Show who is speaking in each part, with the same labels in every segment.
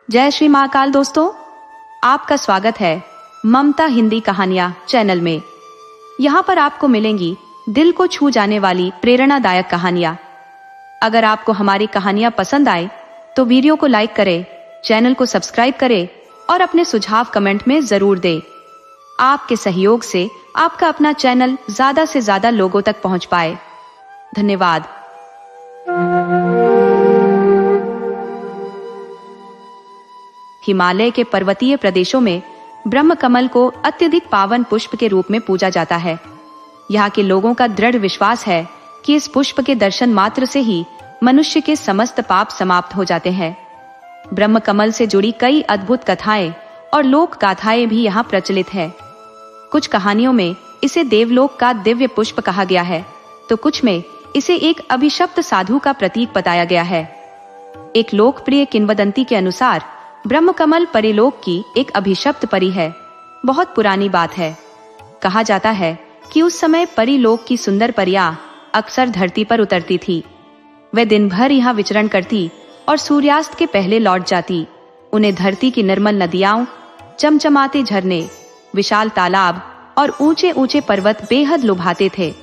Speaker 1: जय श्री महाकाल दोस्तों, आपका स्वागत है ममता हिंदी कहानियां चैनल में। यहाँ पर आपको मिलेंगी दिल को छू जाने वाली प्रेरणादायक कहानियां। अगर आपको हमारी कहानियां पसंद आए तो वीडियो को लाइक करें, चैनल को सब्सक्राइब करें और अपने सुझाव कमेंट में जरूर दें। आपके सहयोग से आपका अपना चैनल ज्यादा से ज्यादा लोगों तक पहुंच पाए। धन्यवाद। हिमालय के पर्वतीय प्रदेशों में ब्रह्म कमल को अत्यधिक पावन पुष्प के रूप में पूजा जाता है। यहाँ के लोगों का दृढ़ विश्वास है कि इस पुष्प के दर्शन मात्र से ही मनुष्य के समस्त पाप समाप्त हो जाते हैं। ब्रह्म कमल से जुड़ी कई अद्भुत कथाएं और लोक गाथाएं भी यहाँ प्रचलित है। कुछ कहानियों में इसे देवलोक का दिव्य पुष्प कहा गया है, तो कुछ में इसे एक अभिशप्त साधु का प्रतीक बताया गया है। एक लोकप्रिय किंवदंती के अनुसार ब्रह्म कमल परिलोक की एक अभिशप्त परी है। बहुत पुरानी बात है। कहा जाता है कि उस समय परिलोक की सुंदर परियां अक्सर धरती पर उतरती थी। वे दिन भर यहाँ विचरण करती और सूर्यास्त के पहले लौट जाती। उन्हें धरती की निर्मल नदियां, चमचमाते झरने, विशाल तालाब और ऊंचे ऊंचे पर्वत बेहद लुभाते थे।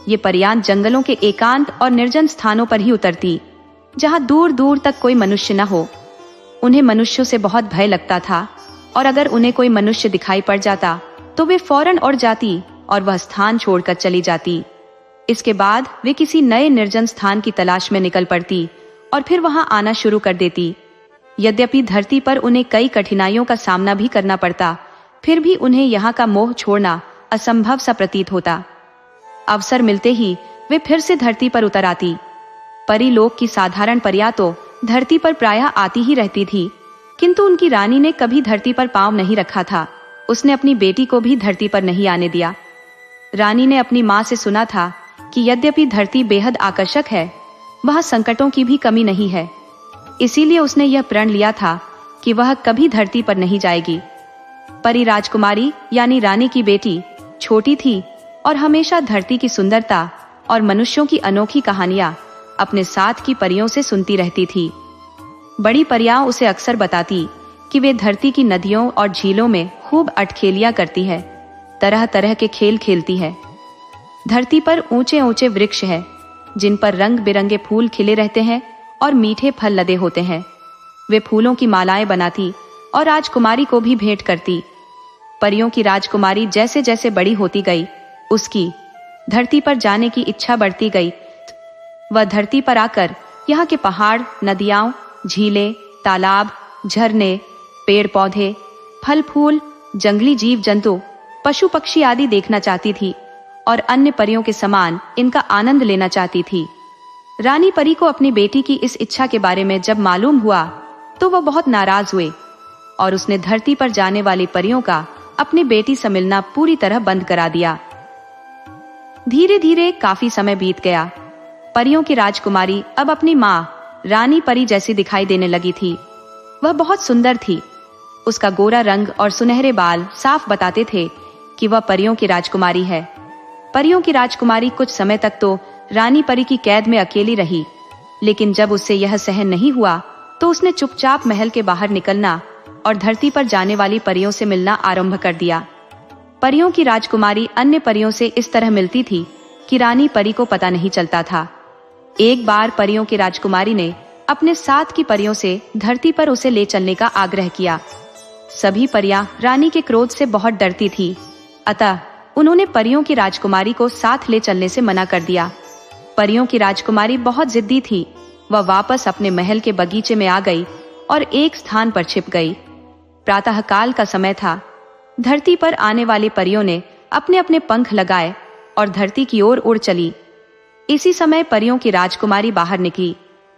Speaker 1: ये परियां जंगलों के एकांत और निर्जन स्थानों पर ही उतरती, जहाँ दूर दूर तक कोई मनुष्य न हो। उन्हें मनुष्यों से बहुत भय लगता था और अगर उन्हें कोई मनुष्य दिखाई पड़ जाता तो वे फौरन उड़ जाती और वह स्थान छोड़कर चली जाती। इसके बाद वे किसी नए निर्जन स्थान की तलाश में निकल पड़ती और फिर वहां आना शुरू कर देती। यद्यपि धरती पर उन्हें कई कठिनाइयों का सामना भी करना पड़ता, फिर भी उन्हें यहाँ का मोह छोड़ना असंभव सा प्रतीत होता। अवसर मिलते ही वे फिर से धरती पर उतर आती। परिलोक की साधारण परियां तो धरती पर प्रायः आती ही रहती थी, किंतु उनकी रानी ने कभी धरती पर पांव नहीं रखा था। उसने अपनी बेटी को भी धरती पर नहीं आने दिया। रानी ने अपनी माँ से सुना था कि यद्यपि धरती बेहद आकर्षक है, वह संकटों की भी कमी नहीं है। इसीलिए उसने यह प्रण लिया था कि वह कभी धरती पर नहीं जाएगी। परी राजकुमारी यानी रानी की बेटी छोटी थी और हमेशा धरती की सुंदरता और मनुष्यों की अनोखी कहानियां अपने साथ की परियों से सुनती रहती थी। बड़ी परियां उसे अक्सर बताती कि वे धरती की नदियों और झीलों में खूब अटखेलियां करती है, तरह तरह के खेल खेलती है। धरती पर ऊंचे ऊंचे वृक्ष है जिन पर रंग बिरंगे फूल खिले रहते हैं और मीठे फल लदे होते हैं। वे फूलों की मालाएं बनाती और राजकुमारी को भी भेंट करती। परियों की राजकुमारी जैसे जैसे बड़ी होती गई, उसकी धरती पर जाने की इच्छा बढ़ती गई। वह धरती पर आकर यहाँ के पहाड़, नदियां, झीलें, तालाब, झरने, पेड़ पौधे, फल फूल, जंगली जीव जंतु, पशु पक्षी आदि देखना चाहती थी और अन्य परियों के समान इनका आनंद लेना चाहती थी। रानी परी को अपनी बेटी की इस इच्छा के बारे में जब मालूम हुआ तो वह बहुत नाराज हुए और उसने धरती पर जाने वाली परियों का अपनी बेटी से मिलना पूरी तरह बंद करा दिया। धीरे धीरे काफी समय बीत गया। परियों की राजकुमारी अब अपनी माँ रानी परी जैसी दिखाई देने लगी थी। वह बहुत सुंदर थी। उसका गोरा रंग और सुनहरे बाल साफ बताते थे कि वह परियों की राजकुमारी है। परियों की राजकुमारी कुछ समय तक तो रानी परी की कैद में अकेली रही, लेकिन जब उससे यह सहन नहीं हुआ तो उसने चुपचाप महल के बाहर निकलना और धरती पर जाने वाली परियों से मिलना आरंभ कर दिया। परियों की राजकुमारी अन्य परियों से इस तरह मिलती थी कि रानी परी को पता नहीं चलता था। एक बार परियों की राजकुमारी ने अपने साथ की परियों से धरती पर उसे ले चलने का आग्रह किया। सभी परियां रानी के क्रोध से बहुत डरती थी, अतः उन्होंने परियों की राजकुमारी को साथ ले चलने से मना कर दिया। परियों की राजकुमारी बहुत जिद्दी थी। वह वापस अपने महल के बगीचे में आ गई और एक स्थान पर छिप गई। प्रातःकाल का समय था। धरती पर आने वाली परियों ने अपने अपने पंख लगाए और धरती की ओर उड़ चली। इसी समय परियों की राजकुमारी बाहर निकली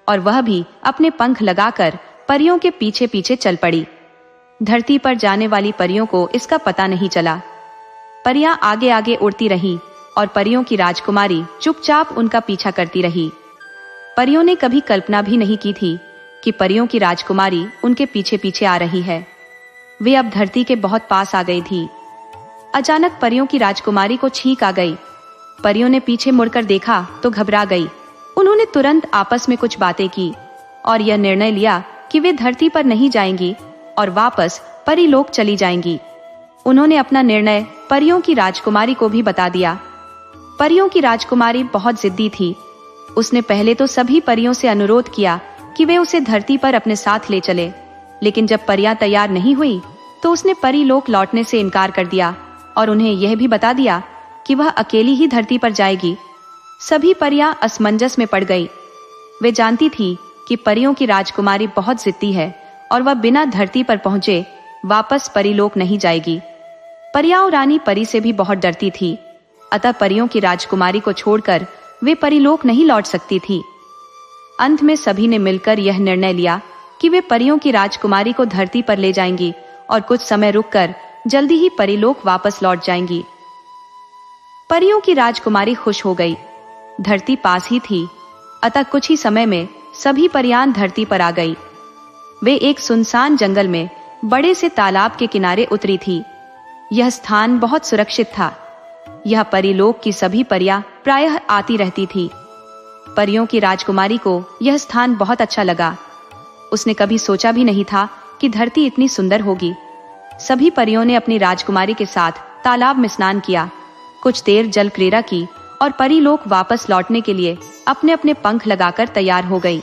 Speaker 1: और वह भी अपने पंख लगाकर परियों के पीछे पीछे चल पड़ी। धरती पर जाने वाली परियों को इसका पता नहीं चला। परियां आगे आगे उड़ती रहीं और परियों की राजकुमारी चुपचाप उनका पीछा करती रही। परियों ने कभी कल्पना भी नहीं की थी कि परियों की राजकुमारी उनके पीछे पीछे आ रही है। वे अब धरती के बहुत पास आ गई थी। अचानक परियों की राजकुमारी को छींक आ गई। परियों ने पीछे मुड़कर देखा तो घबरा गई। उन्होंने तुरंत आपस में कुछ बातें की और यह निर्णय लिया कि वे धरती पर नहीं जाएंगी और वापस परीलोक चली जाएंगी। उन्होंने अपना निर्णय परियों की राजकुमारी को भी बता दिया। परियों की राजकुमारी बहुत जिद्दी थी। उसने पहले तो सभी परियों से अनुरोध किया कि वे उसे धरती पर अपने साथ ले चले, लेकिन जब परियां तैयार नहीं हुई तो उसने परीलोक लौटने से इनकार कर दिया और उन्हें यह भी बता दिया कि वह अकेली ही धरती पर जाएगी। सभी परियां असमंजस में पड़ गई। वे जानती थी कि परियों की राजकुमारी बहुत जिद्दी है और वह बिना धरती पर पहुंचे वापस परीलोक नहीं जाएगी। परियां रानी परी से भी बहुत डरती थी, अतः परियों की राजकुमारी को छोड़कर वे परीलोक नहीं लौट सकती थी। अंत में सभी ने मिलकर यह निर्णय लिया कि वे परियों की राजकुमारी को धरती पर ले जाएंगी और कुछ समय रुककर जल्दी ही परीलोक वापस लौट जाएंगी। परियों की राजकुमारी खुश हो गई। धरती पास ही थी, अतः कुछ ही समय में सभी परियां धरती पर आ गई। वे एक सुनसान जंगल में बड़े से तालाब के किनारे उतरी थी। यह स्थान बहुत सुरक्षित था। यह परीलोक की सभी परियां प्रायः आती रहती थी। परियों की राजकुमारी को यह स्थान बहुत अच्छा लगा। उसने कभी सोचा भी नहीं था कि धरती इतनी सुंदर होगी। सभी परियों ने अपनी राजकुमारी के साथ तालाब में स्नान किया, कुछ देर जल क्रीड़ा की और परीलोक वापस लौटने के लिए अपने अपने पंख लगाकर तैयार हो गई।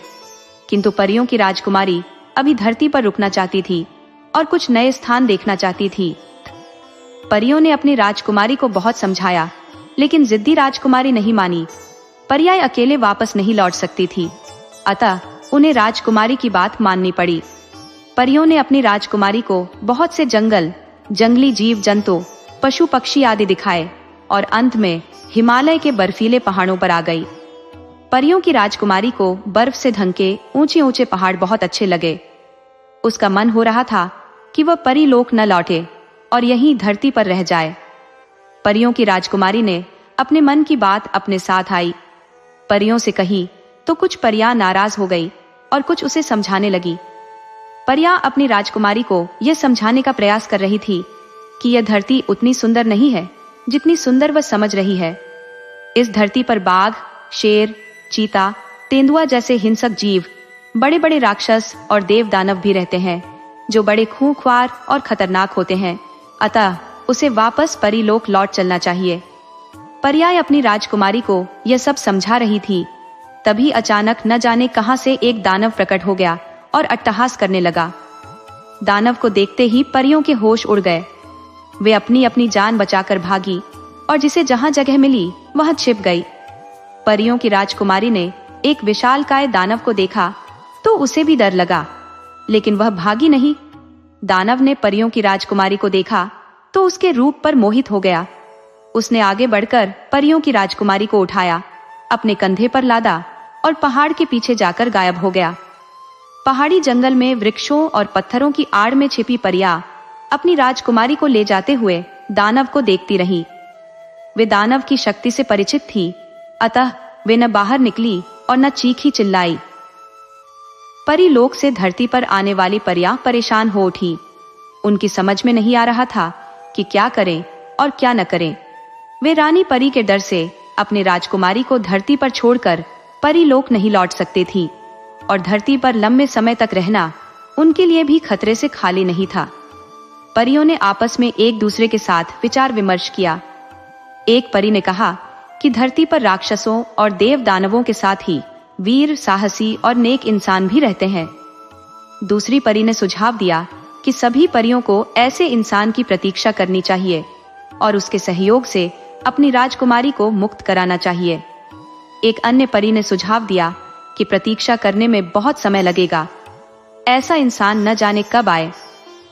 Speaker 1: किंतु परियों की राजकुमारी अभी धरती पर रुकना चाहती थी और कुछ नए स्थान देखना चाहती थी। परियों ने अपनी राजकुमारी को बहुत समझाया, लेकिन जिद्दी राजकुमारी नहीं मानी। परियां अकेले वापस नहीं लौट सकती थी, अतः उन्हें राजकुमारी की बात माननी पड़ी। परियों ने अपनी राजकुमारी को बहुत से जंगल, जंगली जीव जंतु, पशु पक्षी आदि दिखाए और अंत में हिमालय के बर्फीले पहाड़ों पर आ गई। परियों की राजकुमारी को बर्फ से ढंके ऊंचे ऊंचे पहाड़ बहुत अच्छे लगे। उसका मन हो रहा था कि वह परीलोक न लौटे और यहीं धरती पर रह जाए। परियों की राजकुमारी ने अपने मन की बात अपने साथ आई। परियों से कही तो कुछ परियां नाराज हो गई और कुछ उसे समझाने लगी। परियां अपनी राजकुमारी को यह समझाने का प्रयास कर रही थी कि यह धरती उतनी सुंदर नहीं है जितनी सुंदर वह समझ रही है। इस धरती पर बाघ, शेर, चीता, तेंदुआ जैसे हिंसक जीव, बड़े बड़े राक्षस और देव दानव भी रहते हैं, जो बड़े खूंखार और खतरनाक होते हैं। अतः उसे वापस परीलोक लौट चलना चाहिए। परियां अपनी राजकुमारी को यह सब समझा रही थी। तभी अचानक न जाने कहां से एक दानव प्रकट हो गया और अट्टहास करने लगा। दानव को देखते ही परियों के होश उड़ गए। वे अपनी अपनी जान बचाकर भागी और जिसे जहां जगह मिली वहां छिप गई। परियों की राजकुमारी ने एक विशालकाय दानव को देखा तो उसे भी डर लगा, लेकिन वह भागी नहीं। दानव ने परियों की राजकुमारी को देखा तो उसके रूप पर मोहित हो गया। उसने आगे बढ़कर परियों की राजकुमारी को उठाया, अपने कंधे पर लादा और पहाड़ के पीछे जाकर गायब हो गया। पहाड़ी जंगल में वृक्षों और पत्थरों की आड़ में छिपी परियां अपनी राजकुमारी को ले जाते हुए दानव को देखती रहीं। वे दानव की शक्ति से परिचित थी, अतः वे न बाहर निकली और न चीखी चिल्लाई। परीलोक से धरती पर आने वाली परियां परेशान हो उठी। उनकी समझ में नहीं आ रहा था कि क्या करें और क्या न करें। वे रानी परी के डर से अपनी राजकुमारी को धरती पर छोड़कर परीलोक नहीं लौट सकती थी और धरती पर लंबे समय तक रहना उनके लिए भी खतरे से खाली नहीं था। परियों ने आपस में एक दूसरे के साथ विचार विमर्श किया। एक परी ने कहा कि धरती पर राक्षसों और देव दानवों के साथ ही वीर, साहसी और नेक इंसान भी रहते हैं। दूसरी परी ने सुझाव दिया कि सभी परियों को ऐसे इंसान की प्रतीक्षा करनी चाहिए और उसके सहयोग से अपनी राजकुमारी को मुक्त कराना चाहिए। एक अन्य परी ने सुझाव दिया कि प्रतीक्षा करने में बहुत समय लगेगा, ऐसा इंसान न जाने कब आए,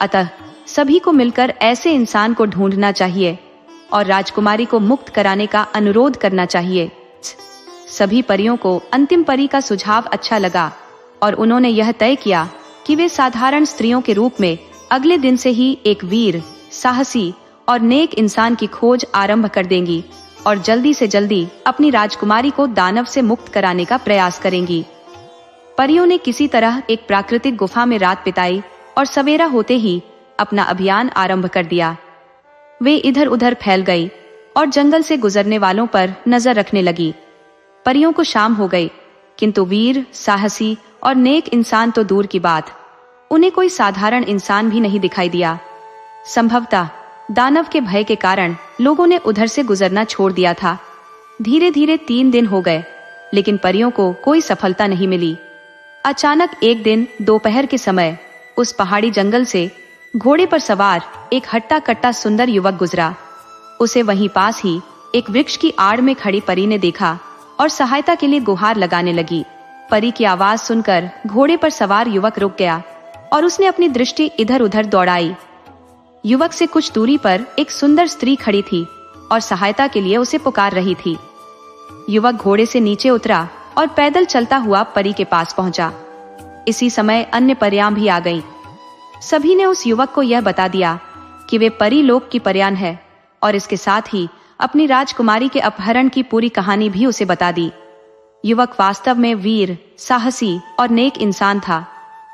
Speaker 1: अतः सभी को मिलकर ऐसे इंसान को ढूंढना चाहिए और राजकुमारी को मुक्त कराने का अनुरोध करना चाहिए। सभी परियों को अंतिम परी का सुझाव अच्छा लगा और उन्होंने यह तय किया कि वे साधारण स्त्रियों के रूप में अगले दिन से ही एक वीर, साहसी और नेक इंसान की खोज आरंभ कर देंगी और जल्दी से जल्दी अपनी राजकुमारी को दानव से मुक्त कराने का प्रयास करेंगी। परियों ने किसी तरह एक प्राकृतिक गुफा में रात बिताई और सवेरा होते ही अपना अभियान आरंभ कर दिया। वे इधर उधर फैल गई और जंगल से गुजरने वालों पर नजर रखने लगी। परियों को शाम हो गई, किंतु वीर, साहसी और नेक इंसान तो दूर की बात, उन्हें कोई साधारण इंसान भी नहीं दिखाई दिया। संभवतः दानव के भय के कारण लोगों ने उधर से गुजरना छोड़ दिया था। धीरे धीरे 3 दिन हो गए, लेकिन परियों को कोई सफलता नहीं मिली। अचानक एक दिन दोपहर के समय उस पहाड़ी जंगल से घोड़े पर सवार एक हट्टा कट्टा सुंदर युवक गुजरा। उसे वहीं पास ही एक वृक्ष की आड़ में खड़ी परी ने देखा और सहायता के लिए गुहार लगाने लगी। परी की आवाज सुनकर घोड़े पर सवार युवक रुक गया और उसने अपनी दृष्टि इधर उधर दौड़ाई। युवक से कुछ दूरी पर एक सुंदर स्त्री खड़ी थी और सहायता के लिए उसे पुकार रही थी। युवक घोड़े से नीचे उतरा और पैदल चलता हुआ परी के पास पहुंचा। इसी समय अन्य परियां भी आ गईं। सभी ने उस युवक को यह बता दिया कि वे परी लोक की परियां है और इसके साथ ही अपनी राजकुमारी के अपहरण की पूरी कहानी भी उसे बता दी। युवक वास्तव में वीर, साहसी और नेक इंसान था।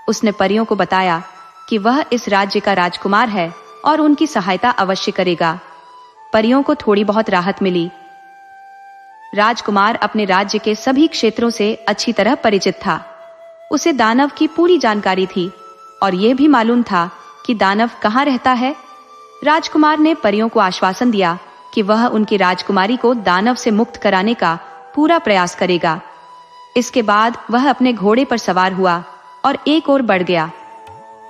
Speaker 1: उसने परियों को बताया कि वह इस राज्य का राजकुमार है और उनकी सहायता अवश्य करेगा। परियों को थोड़ी बहुत राहत मिली। राजकुमार अपने राज्य के सभी क्षेत्रों से अच्छी तरह परिचित था। उसे दानव की पूरी जानकारी थी और यह भी मालूम था कि दानव कहाँ रहता है। राजकुमार ने परियों को आश्वासन दिया कि वह उनकी राजकुमारी को दानव से मुक्त कराने का पूरा प्रयास करेगा। इसके बाद वह अपने घोड़े पर सवार हुआ और एक ओर बढ़ गया।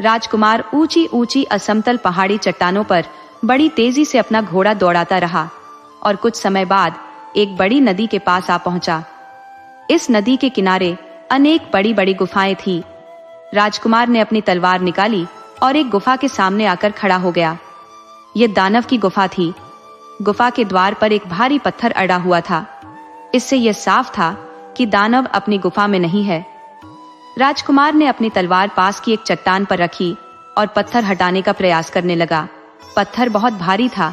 Speaker 1: राजकुमार ऊंची ऊंची असमतल पहाड़ी चट्टानों पर बड़ी तेजी से अपना घोड़ा दौड़ाता रहा और कुछ समय बाद एक बड़ी नदी के पास आ पहुंचा। इस नदी के किनारे अनेक बड़ी बड़ी गुफाएं थी। राजकुमार ने अपनी तलवार निकाली और एक गुफा के सामने आकर खड़ा हो गया। यह दानव की गुफा थी। गुफा के द्वार पर एक भारी पत्थर अड़ा हुआ था। इससे यह साफ था कि दानव अपनी गुफा में नहीं है। राजकुमार ने अपनी तलवार पास की एक चट्टान पर रखी और पत्थर हटाने का प्रयास करने लगा। पत्थर बहुत भारी था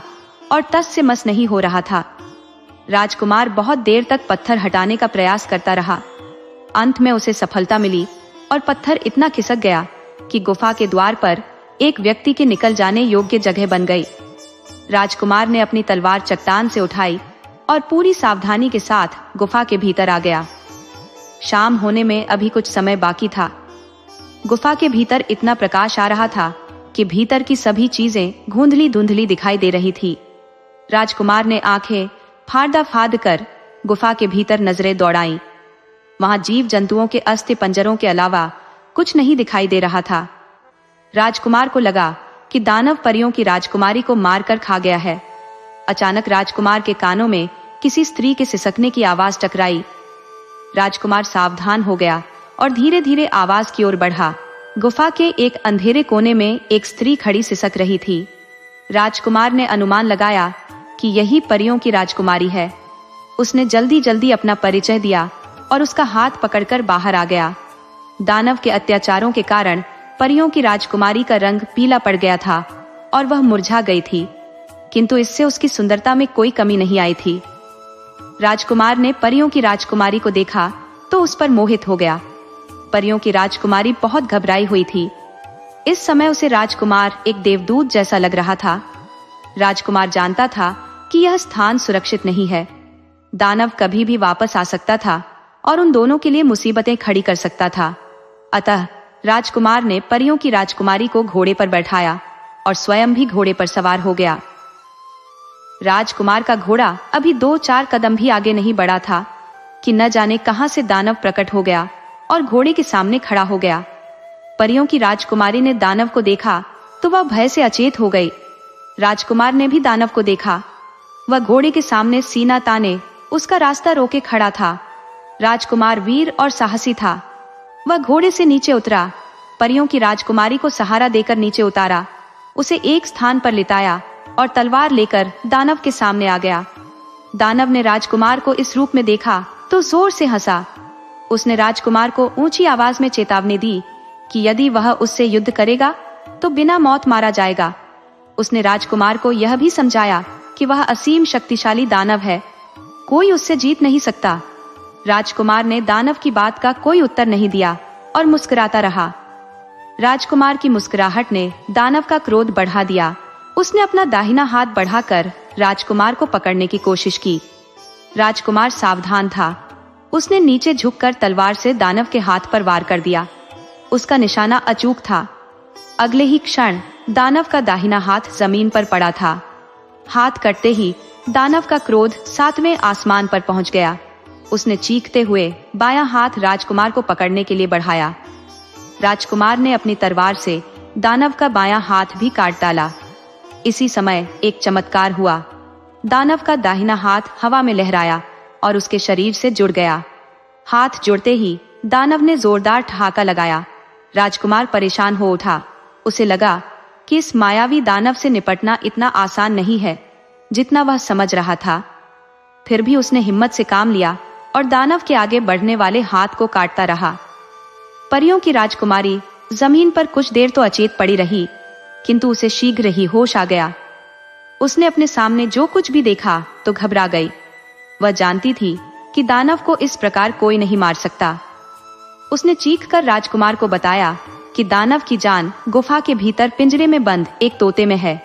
Speaker 1: और टस से मस नहीं हो रहा था। राजकुमार बहुत देर तक पत्थर हटाने का प्रयास करता रहा। अंत में उसे सफलता मिली और पत्थर इतना खिसक गया कि गुफा के द्वार पर एक व्यक्ति के निकल जाने योग्य जगह बन गई। राजकुमार ने अपनी तलवार चट्टान से उठाई और पूरी सावधानी के साथ गुफा के भीतर आ गया। शाम होने में अभी कुछ समय बाकी था। गुफा के भीतर इतना प्रकाश आ रहा था कि भीतर की सभी चीजें धुंधली धुंधली दिखाई दे रही थी। राजकुमार ने आंखें फाड़ फाड़ कर गुफा के भीतर नजरें दौड़ाईं। वहां जीव जंतुओं के अस्थि पंजरों के अलावा कुछ नहीं दिखाई दे रहा था। राजकुमार को लगा कि दानव परियों की राजकुमारी को मारकर खा गया है। अचानक राजकुमार के कानों में किसी स्त्री के सिसकने की आवाज टकराई। राजकुमार सावधान हो गया और धीरे धीरे आवाज की ओर बढ़ा। गुफा के एक अंधेरे कोने में एक स्त्री खड़ी सिसक रही थी। राजकुमार ने अनुमान लगाया कि यही परियों की राजकुमारी है। उसने जल्दी जल्दी अपना परिचय दिया और उसका हाथ पकड़कर बाहर आ गया। दानव के अत्याचारों के कारण परियों की राजकुमारी का रंग पीला पड़ गया था और वह मुरझा गई थी, किंतु इससे उसकी सुंदरता में कोई कमी नहीं आई थी। राजकुमार ने परियों की राजकुमारी को देखा तो उस पर मोहित हो गया। परियों की राजकुमारी बहुत घबराई हुई थी। इस समय उसे राजकुमार एक देवदूत जैसा लग रहा था। राजकुमार जानता था कि यह स्थान सुरक्षित नहीं है। दानव कभी भी वापस आ सकता था और उन दोनों के लिए मुसीबतें खड़ी कर सकता था। अतः राजकुमार ने परियों की राजकुमारी को घोड़े पर बैठाया और स्वयं भी घोड़े पर सवार हो गया। राजकुमार का घोड़ा अभी 2-4 कदम भी आगे नहीं बढ़ा था कि न जाने कहां से दानव प्रकट हो गया और घोड़े के सामने खड़ा हो गया। परियों की राजकुमारी ने दानव को देखा तो वह भय से अचेत हो गई। राजकुमार ने भी दानव को देखा। वह घोड़े के सामने सीना ताने उसका रास्ता रोके खड़ा था। राजकुमार वीर और साहसी था। वह घोड़े से नीचे उतरा, परियों की राजकुमारी को सहारा देकर नीचे उतारा, उसे एक स्थान पर लिटाया और तलवार लेकर दानव के सामने आ गया। दानव ने राजकुमार को इस रूप में देखा तो जोर से हंसा। उसने राजकुमार को ऊंची आवाज में चेतावनी दी कि यदि वह उससे युद्ध करेगा तो बिना मौत मारा जाएगा। उसने राजकुमार को यह भी समझाया कि वह असीम शक्तिशाली दानव है, कोई उससे जीत नहीं सकता। राजकुमार ने दानव की बात का कोई उत्तर नहीं दिया और मुस्कुराता रहा। राजकुमार की मुस्कुराहट ने दानव का क्रोध बढ़ा दिया। उसने अपना दाहिना हाथ बढ़ाकर राजकुमार को पकड़ने की कोशिश की। राजकुमार सावधान था। उसने नीचे झुककर तलवार से दानव के हाथ पर वार कर दिया। उसका निशाना अचूक था अगले ही क्षण दानव का दाहिना हाथ जमीन पर पड़ा था। हाथ कटते ही दानव का क्रोध 7वें आसमान पर पहुंच गया। उसने चीखते हुए बायां हाथ राजकुमार को पकड़ने के लिए बढ़ाया। राजकुमार ने अपनी तलवार से दानव का बायां हाथ भी काट डाला। इसी समय एक चमत्कार हुआ। दानव का दाहिना हाथ हवा में लहराया और उसके शरीर से जुड़ गया। हाथ जुड़ते ही दानव ने जोरदार ठहाका लगाया। राजकुमार परेशान हो उठा। उसे लगा कि इस मायावी दानव से निपटना इतना आसान नहीं है जितना वह समझ रहा था। फिर भी उसने हिम्मत से काम लिया और दानव के आगे बढ़ने वाले हाथ को काटता रहा। परियों की राजकुमारी जमीन पर कुछ देर तो अचेत पड़ी रही, किंतु उसे शीघ्र ही होश आ गया। उसने अपने सामने जो कुछ भी देखा तो घबरा गई। वह जानती थी कि दानव को इस प्रकार कोई नहीं मार सकता। उसने चीखकर राजकुमार को बताया कि दानव की जान गुफा के भीतर पिंजरे में बंद एक तोते में है।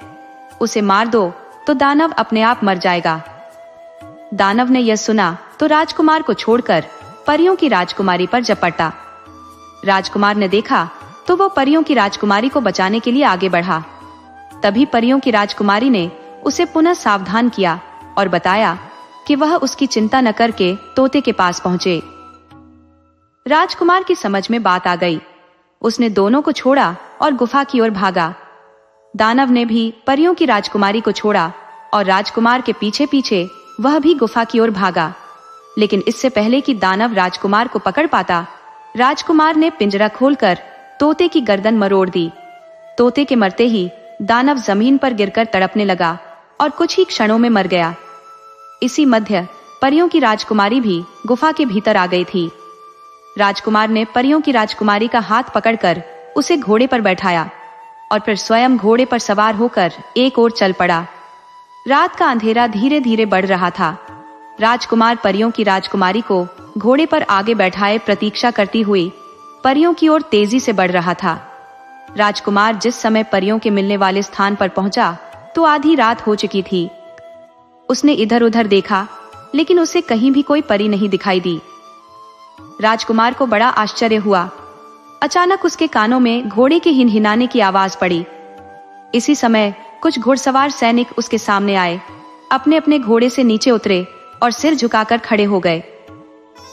Speaker 1: उसे मार दो तो दानव अपने आप मर जाएगा। दानव ने यह सुना तो राजकुमार को छोड़कर परियों की राजकुमारी पर झपटा। राजकुमार ने देखा तो वो परियों की राजकुमारी को बचाने के लिए आगे बढ़ा। तभी परियों की राजकुमारी ने उसे पुनः सावधान किया और बताया कि वह उसकी चिंता न करके तोते के पास पहुंचे। राजकुमार की समझ में बात आ गई। उसने दोनों को छोड़ा और गुफा की ओर भागा। दानव ने भी परियों की राजकुमारी को छोड़ा और राजकुमार के पीछे पीछे वह भी गुफा की ओर भागा। लेकिन इससे पहले कि दानव राजकुमार को पकड़ पाता, राजकुमार ने पिंजरा खोलकर तोते की गर्दन मरोड़ दी। तोते के मरते ही दानव जमीन पर गिरकर तड़पने लगा और कुछ ही क्षणों में मर गया। इसी मध्य परियों की राजकुमारी भी गुफा के भीतर आ गई थी। राजकुमार ने परियों की राजकुमारी का हाथ पकड़कर उसे घोड़े पर बैठाया और फिर स्वयं घोड़े पर सवार होकर एक ओर चल पड़ा। रात का अंधेरा धीरे धीरे बढ़ रहा था। राजकुमार परियों की राजकुमारी को घोड़े पर आगे बैठाए प्रतीक्षा करती हुई परियों की ओर तेजी से बढ़ रहा था। राजकुमार जिस समय परियों के मिलने वाले स्थान पर पहुंचा तो आधी रात हो चुकी थी। उसने इधर उधर देखा, लेकिन उसे कहीं भी कोई परी नहीं दिखाई दी। राजकुमार को बड़ा आश्चर्य हुआ। अचानक उसके कानों में घोड़े के हिनहिनाने की आवाज पड़ी। इसी समय कुछ घुड़सवार सैनिक उसके सामने आए, अपने अपने घोड़े से नीचे उतरे और सिर झुकाकर खड़े हो गए।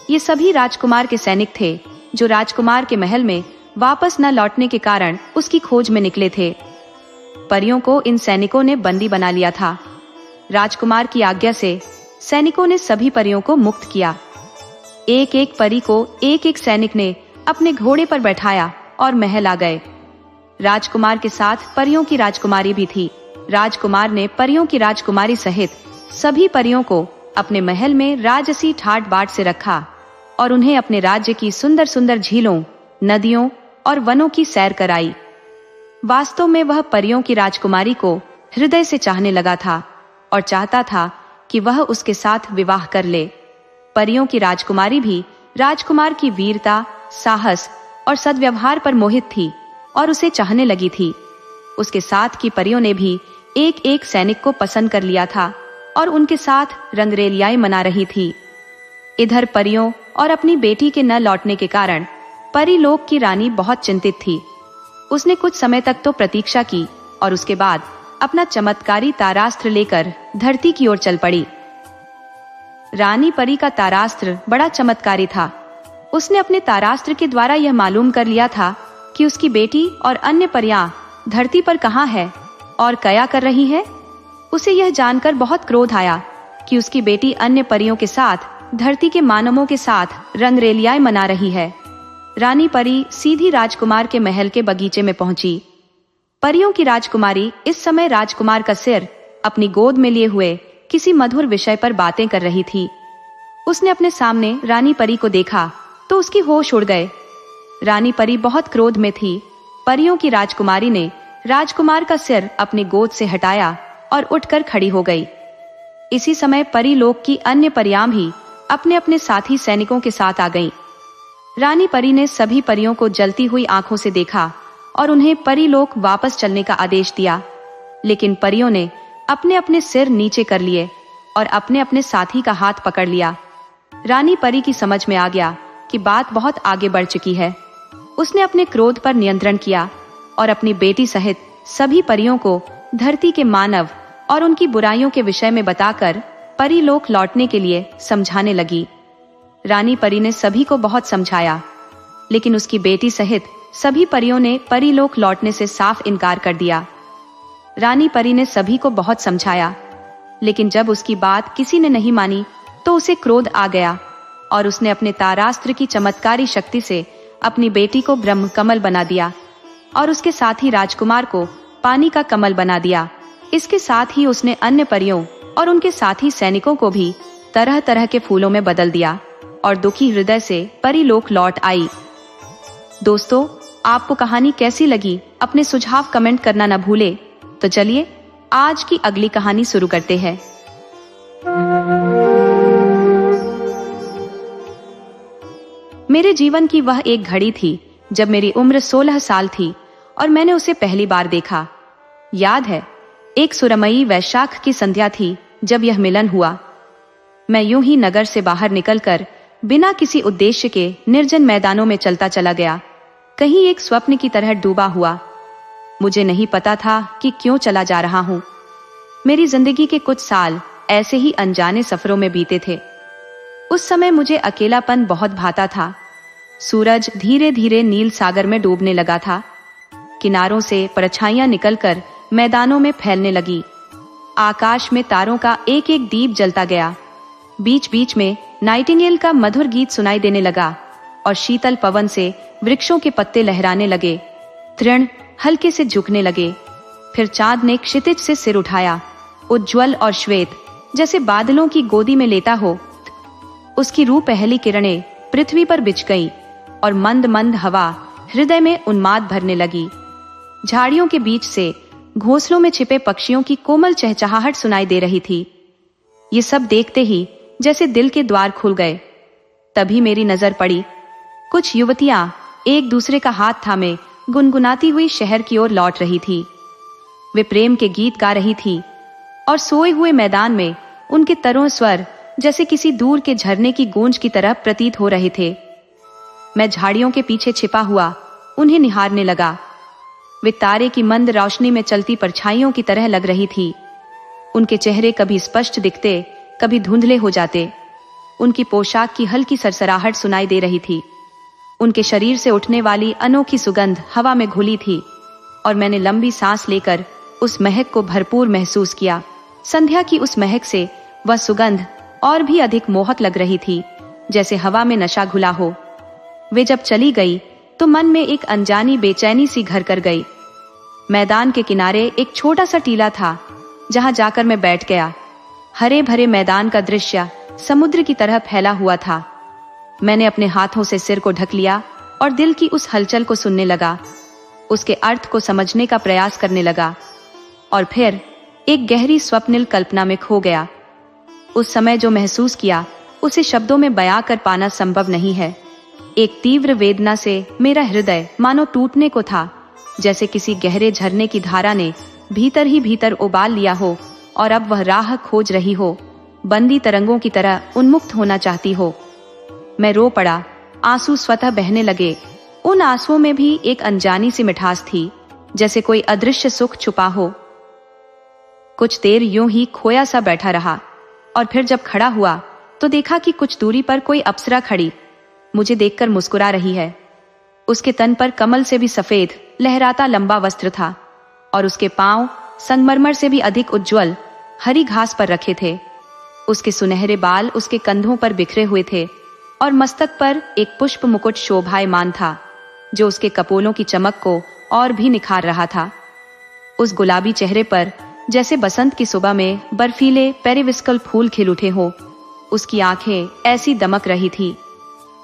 Speaker 1: ये सभी राजकुमार के सैनिक थे जो राजकुमार के महल में वापस न लौटने के कारण उसकी खोज में निकले थे। परियों को इन सैनिकों ने बंदी बना लिया था। राजकुमार की आज्ञा से सैनिकों ने सभी परियों को मुक्त किया। एक एक परी को एक एक सैनिक ने अपने घोड़े पर बैठाया और महल आ गए। राजकुमार के साथ परियों की राजकुमारी भी थी। राजकुमार ने परियों की राजकुमारी सहित सभी परियों को अपने महल में राजसी ठाट बाट से रखा और उन्हें अपने राज्य की सुंदर सुंदर झीलों, नदियों और वनों की सैर कराई। वास्तव में वह परियों की राजकुमारी को हृदय से चाहने लगा था और चाहता था कि वह उसके साथ विवाह कर ले। परियों की राजकुमारी भी राजकुमार की वीरता, साहस और सद्व्यवहार पर मोहित थी और उसे चाहने लगी थी। उसके साथ की परियों ने भी एक एक सैनिक को पसंद कर लिया था और उनके साथ रंगरेलियाएं मना रही थी। इधर परियों और अपनी बेटी के न लौटने के कारण परीलोक की रानी बहुत चिंतित थी। उसने कुछ समय तक तो प्रतीक्षा की और उसके बाद अपना चमत्कारी तारास्त्र लेकर धरती की ओर चल पड़ी। रानी परी का तारास्त्र बड़ा चमत्कारी था। उसने अपने तारास्त्र के द्वारा यह मालूम कर लिया था कि उसकी बेटी और अन्य परियां धरती पर कहाँ है और क्या कर रही है। उसे यह जानकर बहुत क्रोध आया कि उसकी बेटी अन्य परियों के साथ धरती के मानवों के साथ रंगरेलियाएं मना रही है। रानी परी सीधी राजकुमार के महल के बगीचे में पहुंची। परियों की राजकुमारी इस समय राजकुमार का सिर अपनी गोद में लिए हुए किसी मधुर विषय पर बातें कर रही थी। उसने अपने सामने रानी परी को देखा तो उसकी होश उड़ गए। रानी परी बहुत क्रोध में थी। परियों की राजकुमारी ने राजकुमार का सिर अपनी गोद से हटाया और उठकर खड़ी हो गई। इसी समय परीलोक की अन्य परियां भी अपने अपने साथी सैनिकों के साथ आ गईं। रानी परी ने सभी परियों को जलती हुई आंखों से देखा और उन्हें परीलोक वापस चलने का आदेश दिया। लेकिन परियों ने अपने अपने सिर नीचे कर लिए और अपने अपने साथी का हाथ पकड़ लिया। रानी परी की समझ में आ गया कि बात बहुत आगे बढ़ चुकी है। उसने अपने क्रोध पर नियंत्रण किया और अपनी बेटी सहित सभी परियों को धरती के मानव और उनकी बुराइयों के विषय में बताकर परीलोक लौटने के लिए समझाने लगी। रानी परी ने सभी को बहुत समझाया, लेकिन उसकी बेटी सहित सभी परियों ने परीलोक लौटने से साफ इनकार कर दिया। रानी परी ने सभी को बहुत समझाया, लेकिन जब उसकी बात किसी ने नहीं मानी तो उसे क्रोध आ गया और उसने अपने तारास्त्र की चमत्कारी शक्ति से अपनी बेटी को ब्रह्म कमल बना दिया और उसके साथ ही राजकुमार को पानी का कमल बना दिया। इसके साथ ही उसने अन्य परियों और उनके साथी सैनिकों को भी तरह तरह के फूलों में बदल दिया और दुखी हृदय से परीलोक लौट आई। दोस्तों, आपको कहानी कैसी लगी? अपने सुझाव कमेंट करना न भूले। तो चलिए आज की अगली कहानी शुरू करते हैं। मेरे जीवन की वह एक घड़ी थी जब मेरी उम्र 16 साल थी और मैंने उसे पहली बार देखा। याद है, एक सुरमई वैशाख की संध्या थी जब यह मिलन हुआ। मैं यूं ही नगर से बाहर निकलकर बिना किसी उद्देश्य के निर्जन मैदानों में चलता चला गया, कहीं एक स्वप्न की तरह डूबा हुआ। मुझे नहीं पता था कि क्यों चला जा रहा हूं। मेरी जिंदगी के कुछ साल ऐसे ही अनजाने सफरों में बीते थे। उस समय मुझे अकेलापन बहुत भाता था। सूरज धीरे धीरे नील सागर में डूबने लगा था। किनारों से परछाइयां निकलकर मैदानों में फैलने लगी। आकाश में तारों का एक एक दीप जलता गया। बीच बीच में नाइटिंगेल का मधुर गीत सुनाई देने लगा और शीतल पवन से वृक्षों के पत्ते लहराने लगे। तृण हल्के से झुकने लगे। फिर चांद ने क्षितिज से सिर उठाया, उज्ज्वल और श्वेत, जैसे बादलों की गोदी में लेटा हो। उसकी रूह पहली किरणें पृथ्वी पर बिछ गई और मंद मंद हवा हृदय में उन्माद भरने लगी। झाड़ियों के बीच से घोंसलों में छिपे पक्षियों की कोमल चहचहाहट सुनाई दे रही थी। ये सब देखते ही जैसे दिल के द्वार खुल गए। तभी मेरी नजर पड़ी। कुछ युवतियां एक दूसरे का हाथ थामे गुनगुनाती हुई शहर की ओर लौट रही थी। वे प्रेम के गीत गा रही थी और सोए हुए मैदान में उनके तरों स्वर जैसे किसी दूर के झरने की गूंज की तरह प्रतीत हो रहे थे। मैं झाड़ियों के पीछे छिपा हुआ उन्हें निहारने लगा। वे तारे की मंद रोशनी में चलती परछाइयों की तरह लग रही थी। उनके चेहरे कभी स्पष्ट दिखते, कभी धुंधले हो जाते। उनकी पोशाक की हल्की सरसराहट सुनाई दे रही थी। उनके शरीर से उठने वाली अनोखी सुगंध हवा में घुली थी और मैंने लंबी सांस लेकर उस महक को भरपूर महसूस किया। संध्या की उस महक से वह सुगंध और भी अधिक मोहक लग रही थी, जैसे हवा में नशा घुला हो। वे जब चली गई तो मन में एक अनजानी बेचैनी सी घर कर गई। मैदान के किनारे एक छोटा सा टीला था, जहां जाकर मैं बैठ गया। हरे भरे मैदान का दृश्य समुद्र की तरह फैला हुआ था। मैंने अपने हाथों से सिर को ढक लिया और दिल की उस हलचल को सुनने लगा, उसके अर्थ को समझने का प्रयास करने लगा और फिर एक गहरी स्वप्निल कल्पना में खो गया। उस समय जो महसूस किया उसे शब्दों में बयां कर पाना संभव नहीं है। एक तीव्र वेदना से मेरा हृदय मानो टूटने को था, जैसे किसी गहरे झरने की धारा ने भीतर ही भीतर उबाल लिया हो और अब वह राह खोज रही हो, बंदी तरंगों की तरह उन्मुक्त होना चाहती हो। मैं रो पड़ा। आंसू स्वतः बहने लगे। उन आंसुओं में भी एक अनजानी सी मिठास थी, जैसे कोई अदृश्य सुख छुपा हो। कुछ देर यूं ही खोया सा बैठा रहा और फिर जब खड़ा हुआ तो देखा कि कुछ दूरी पर कोई अप्सरा खड़ी मुझे देखकर मुस्कुरा रही है। उसके तन पर कमल से भी सफेद लहराता लंबा वस्त्र था और उसके पांव संगमरमर से भी अधिक उज्ज्वल हरी घास पर रखे थे। उसके सुनहरे बाल उसके कंधों पर बिखरे हुए थे और मस्तक पर एक पुष्प मुकुट शोभायमान था, जो उसके कपोलों की चमक को और भी निखार रहा था। उस गुलाबी चेहरे पर जैसे बसंत की सुबह में बर्फीले पेरिविस्कल फूल खिल उठे हो। उसकी आंखें ऐसी दमक रही थी।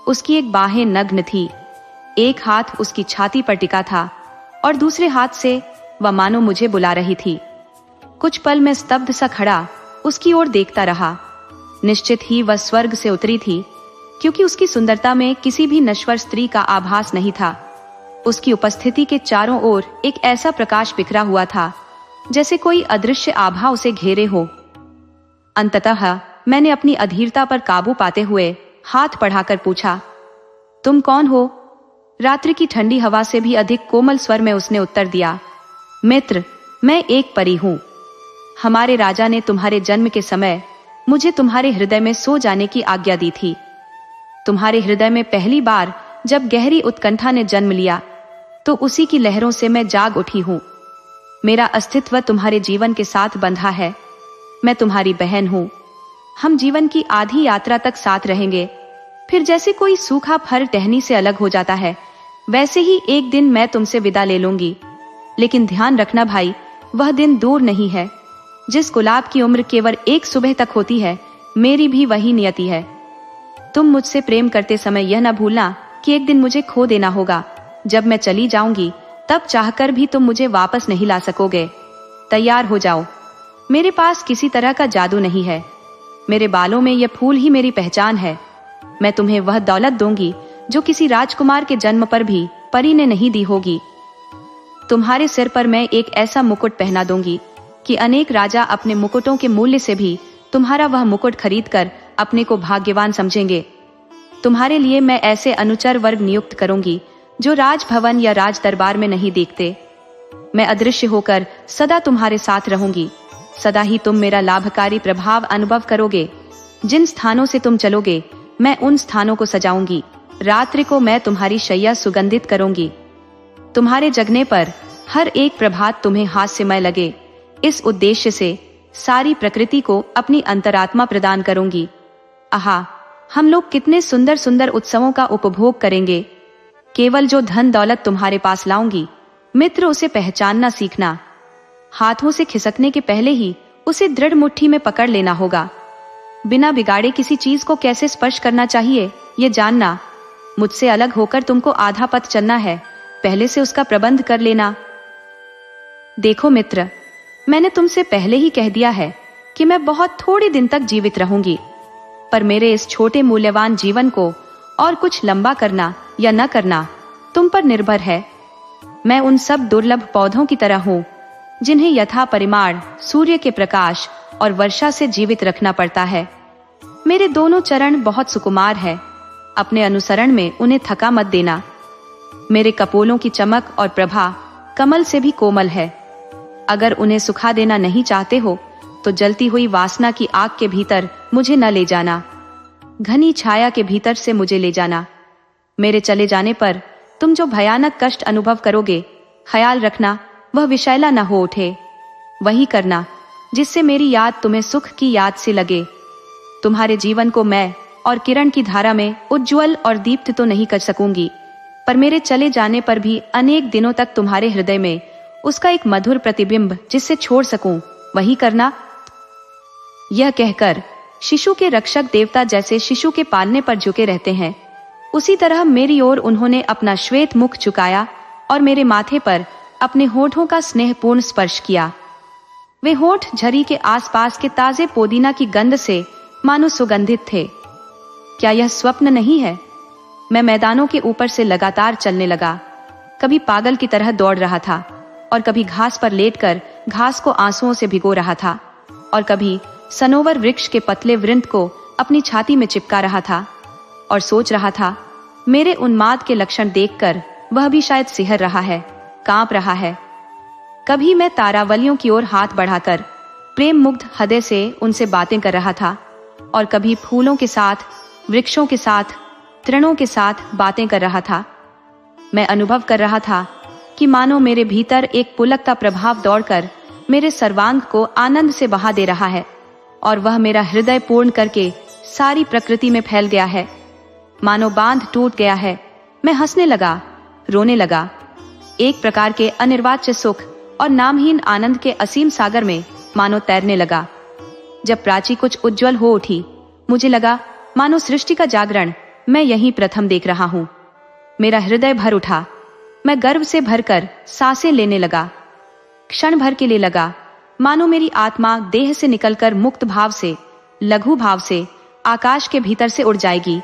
Speaker 1: उसकी एक बाहें नग्न थी। एक हाथ उसकी छाती पर टिका था और दूसरे हाथ से वह मानो मुझे बुला रही थी। कुछ पल में स्तब्ध सा खड़ा उसकी ओर देखता रहा। निश्चित ही वह स्वर्ग से उतरी थी, क्योंकि उसकी सुंदरता में किसी भी नश्वर स्त्री का आभास नहीं था। उसकी उपस्थिति के चारों ओर एक ऐसा प्रकाश बिखरा हुआ था, जैसे कोई अदृश्य आभा उसे घेरे हो। अंततः मैंने अपनी अधीरता पर काबू पाते हुए हाथ बढ़ाकर पूछा, तुम कौन हो? रात्रि की ठंडी हवा से भी अधिक कोमल स्वर में उसने उत्तर दिया, मित्र, मैं एक परी हूं। हमारे राजा ने तुम्हारे जन्म के समय मुझे तुम्हारे हृदय में सो जाने की आज्ञा दी थी। तुम्हारे हृदय में पहली बार जब गहरी उत्कंठा ने जन्म लिया तो उसी की लहरों से मैं जाग उठी हूं। मेरा अस्तित्व तुम्हारे जीवन के साथ बंधा है। मैं तुम्हारी बहन हूं। हम जीवन की आधी यात्रा तक साथ रहेंगे। फिर जैसे कोई सूखा फल टहनी से अलग हो जाता है, वैसे ही एक दिन मैं तुमसे विदा ले लूंगी। लेकिन ध्यान रखना भाई, वह दिन दूर नहीं है। जिस गुलाब की उम्र केवल एक सुबह तक होती है, मेरी भी वही नियति है। तुम मुझसे प्रेम करते समय यह न भूलना कि एक दिन मुझे खो देना होगा। जब मैं चली जाऊंगी तब चाहकर भी तुम मुझे वापस नहीं ला सकोगे। तैयार हो जाओ। मेरे पास किसी तरह का जादू नहीं है। मेरे बालों में यह फूल ही मेरी पहचान है। मैं तुम्हें वह दौलत दूंगी जो किसी राजकुमार के जन्म पर भी परी ने नहीं दी होगी। तुम्हारे सिर पर मैं एक ऐसा मुकुट पहना दूंगी कि अनेक राजा अपने मुकुटों के मूल्य से भी तुम्हारा वह मुकुट खरीदकर अपने को भाग्यवान समझेंगे। तुम्हारे लिए मैं ऐसे अनुचर वर्ग नियुक्त करूंगी जो राजभवन या राज दरबार में नहीं देखते। मैं अदृश्य होकर सदा तुम्हारे साथ रहूंगी। सदा ही तुम मेरा लाभकारी प्रभाव अनुभव करोगे। जिन स्थानों से तुम चलोगे, मैं उन स्थानों को सजाऊंगी। रात्रि को मैं तुम्हारी शैया सुगंधित करूंगी। तुम्हारे जगने पर हर एक प्रभात तुम्हें हास्यमय लगे। इस उद्देश्य से सारी प्रकृति को अपनी अंतरात्मा प्रदान करूंगी। आहा, हम लोग कितने सुंदर सुंदर उत्सवों का उपभोग करेंगे। केवल जो धन दौलत तुम्हारे पास लाऊंगी, मित्र, उसे पहचानना सीखना। हाथों से खिसकने के पहले ही उसे दृढ़ मुट्ठी में पकड़ लेना होगा। बिना बिगाड़े किसी चीज को कैसे स्पर्श करना चाहिए, ये जानना। मुझसे अलग होकर तुमको आधा पथ चलना है, पहले से उसका प्रबंध कर लेना। देखो मित्र, मैंने तुमसे पहले ही कह दिया है कि मैं बहुत थोड़े दिन तक जीवित रहूंगी, पर मेरे इस छोटे मूल्यवान जीवन को और कुछ लंबा करना या न करना तुम पर निर्भर है। मैं उन सब दुर्लभ पौधों की तरह हूं जिन्हें यथा परिमाण सूर्य के प्रकाश और वर्षा से जीवित रखना पड़ता है। मेरे दोनों चरण बहुत सुकुमार है। अपने अनुसरण में उन्हें थका मत देना। मेरे कपोलों की चमक और प्रभा कमल से भी कोमल है। अगर उन्हें सुखा देना नहीं चाहते हो तो जलती हुई वासना की आग के भीतर मुझे न ले जाना। घनी छाया के भीतर से मुझे ले जाना। मेरे चले जाने पर तुम जो भयानक कष्ट अनुभव करोगे, ख्याल रखना वह विषैला न हो उठे। वही करना जिससे मेरी याद तुम्हें सुख की याद से लगे। तुम्हारे जीवन को मैं और किरण की धारा में उज्ज्वल और दीप्त तो नहीं कर सकूंगी, पर मेरे चले जाने पर भी अनेक दिनों तक तुम्हारे हृदय में उसका एक मधुर प्रतिबिंब जिससे छोड़ सकूं, वही करना। यह कहकर शिशु के रक्षक देवता जैसे शिशु के पालने पर झुके रहते हैं, उसी तरह मेरी ओर उन्होंने अपना श्वेत मुख झुकाया और मेरे माथे पर अपने होठों का स्नेहपूर्ण स्पर्श किया। वे होठ झरी के आसपास के ताजे पुदीना की गंध से मानो सुगंधित थे। क्या यह स्वप्न नहीं है? मैं मैदानों के ऊपर से लगातार चलने लगा। कभी पागल की तरह दौड़ रहा था और कभी घास पर लेटकर घास को आंसुओं से भिगो रहा था और कभी सनोवर वृक्ष के पतले वृंत को अपनी छाती में चिपका रहा था और सोच रहा था, मेरे उन्माद के लक्षण देखकर वह भी शायद सिहर रहा है, कांप रहा है। कभी मैं तारावलियों की ओर हाथ बढ़ाकर प्रेम मुग्ध हृदय से उनसे बातें कर रहा था और कभी फूलों के साथ, वृक्षों के साथ, तृणों के साथ बातें कर रहा था। मैं अनुभव कर रहा था कि मानो मेरे भीतर एक पुलक का प्रभाव दौड़कर मेरे सर्वांग को आनंद से बहा दे रहा है और वह मेरा हृदय पूर्ण करके सारी प्रकृति में फैल गया है। मानो बांध टूट गया है। मैं हंसने लगा, रोने लगा। एक प्रकार के अनिर्वाच्य सुख और नामहीन आनंद के असीम सागर में मानो तैरने लगा। जब प्राची कुछ उज्जवल हो उठी, मुझे लगा मानो सृष्टि का जागरण मैं यहीं प्रथम देख रहा हूं। मेरा हृदय भर उठा। मैं गर्व से भरकर सांसें लेने लगा। क्षण भर के लिए लगा मानो मेरी आत्मा देह से निकलकर मुक्त भाव से, लघु भाव से आकाश के भीतर से उड़ जाएगी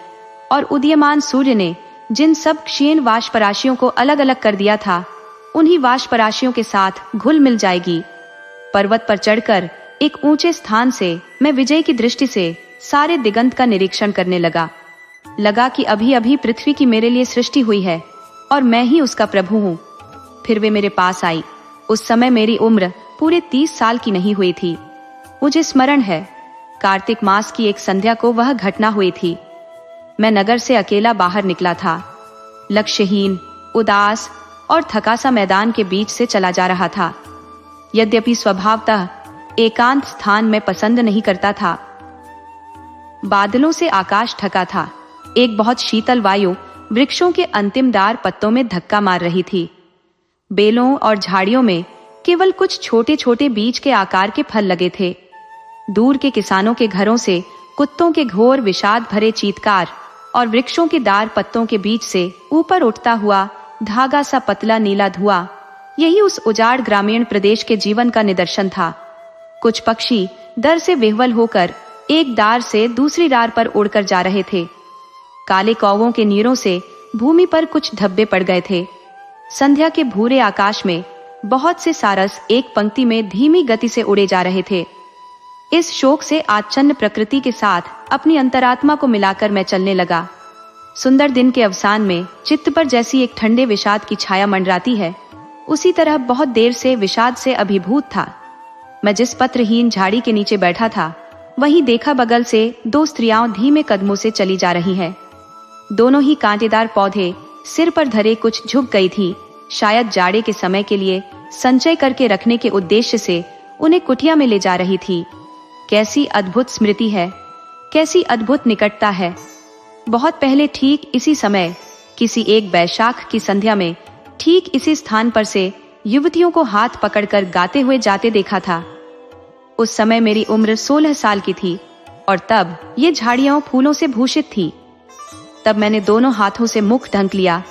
Speaker 1: और उदीयमान सूर्य ने जिन सब क्षीण वाष्पराशियों को अलग अलग कर दिया था, उन्हीं वाष्पराशियों के साथ घुल मिल जाएगी। पर्वत पर चढ़कर एक ऊंचे स्थान से मैं विजय की दृष्टि से सारे दिगंत का निरीक्षण करने लगा कि अभी अभी पृथ्वी की मेरे लिए सृष्टि हुई है। और मैं ही उसका प्रभु हूँ। फिर वे मेरे पास आई। उस समय मेरी उम्र पूरे 30 साल की नहीं हुई थी। मुझे स्मरण है, कार्तिक मास की एक संध्या को वह घटना हुई थी। मैं नगर से अकेला बाहर निकला था। लक्ष्यहीन, उदास और थका सा मैदान के बीच से चला जा रहा था। यद्यपि स्वभावतः एकांत स्थान में पसंद नहीं करता था। बादलों से आकाश ढका था। एक बहुत शीतल वायु वृक्षों के अंतिम डार पत्तों में धक्का मार रही थी। बेलों और झाड़ियों में केवल कुछ छोटे छोटे बीज के आकार के फल लगे थे। दूर के किसानों के घरों से कुत्तों के घोर विषाद भरे चीत्कार और वृक्षों के डार पत्तों के बीच से ऊपर उठता हुआ धागा सा पतला नीला धुआं, यही उस उजाड़ ग्रामीण प्रदेश के जीवन का निदर्शन था। कुछ पक्षी डर से विह्वल होकर एक डार से दूसरी डार पर उड़कर जा रहे थे। काले कौवों के नीरों से भूमि पर कुछ धब्बे पड़ गए थे। संध्या के भूरे आकाश में बहुत से सारस एक पंक्ति में धीमी गति से उड़े जा रहे थे। इस शोक से आच्छन्न प्रकृति के साथ अपनी अंतरात्मा को मिलाकर मैं चलने लगा। सुंदर दिन के अवसान में चित्त पर जैसी एक ठंडे विषाद की छाया मंडराती है, उसी तरह बहुत देर से विषाद से अभिभूत था। मैं जिस पत्रहीन झाड़ी के नीचे बैठा था, वहीं देखा बगल से 2 स्त्रियां धीमे कदमों से चली जा रही हैं। दोनों ही कांटेदार पौधे सिर पर धरे कुछ झुक गई थी। शायद जाड़े के समय के लिए संचय करके रखने के उद्देश्य से उन्हें कुटिया में ले जा रही थी। कैसी अद्भुत स्मृति है, कैसी अद्भुत निकटता है। बहुत पहले ठीक इसी समय किसी एक बैशाख की संध्या में ठीक इसी स्थान पर से युवतियों को हाथ पकड़कर गाते हुए जाते देखा था। उस समय मेरी उम्र 16 साल की थी और तब ये झाड़ियां फूलों से भूषित थी। तब मैंने दोनों हाथों से मुख ढक लिया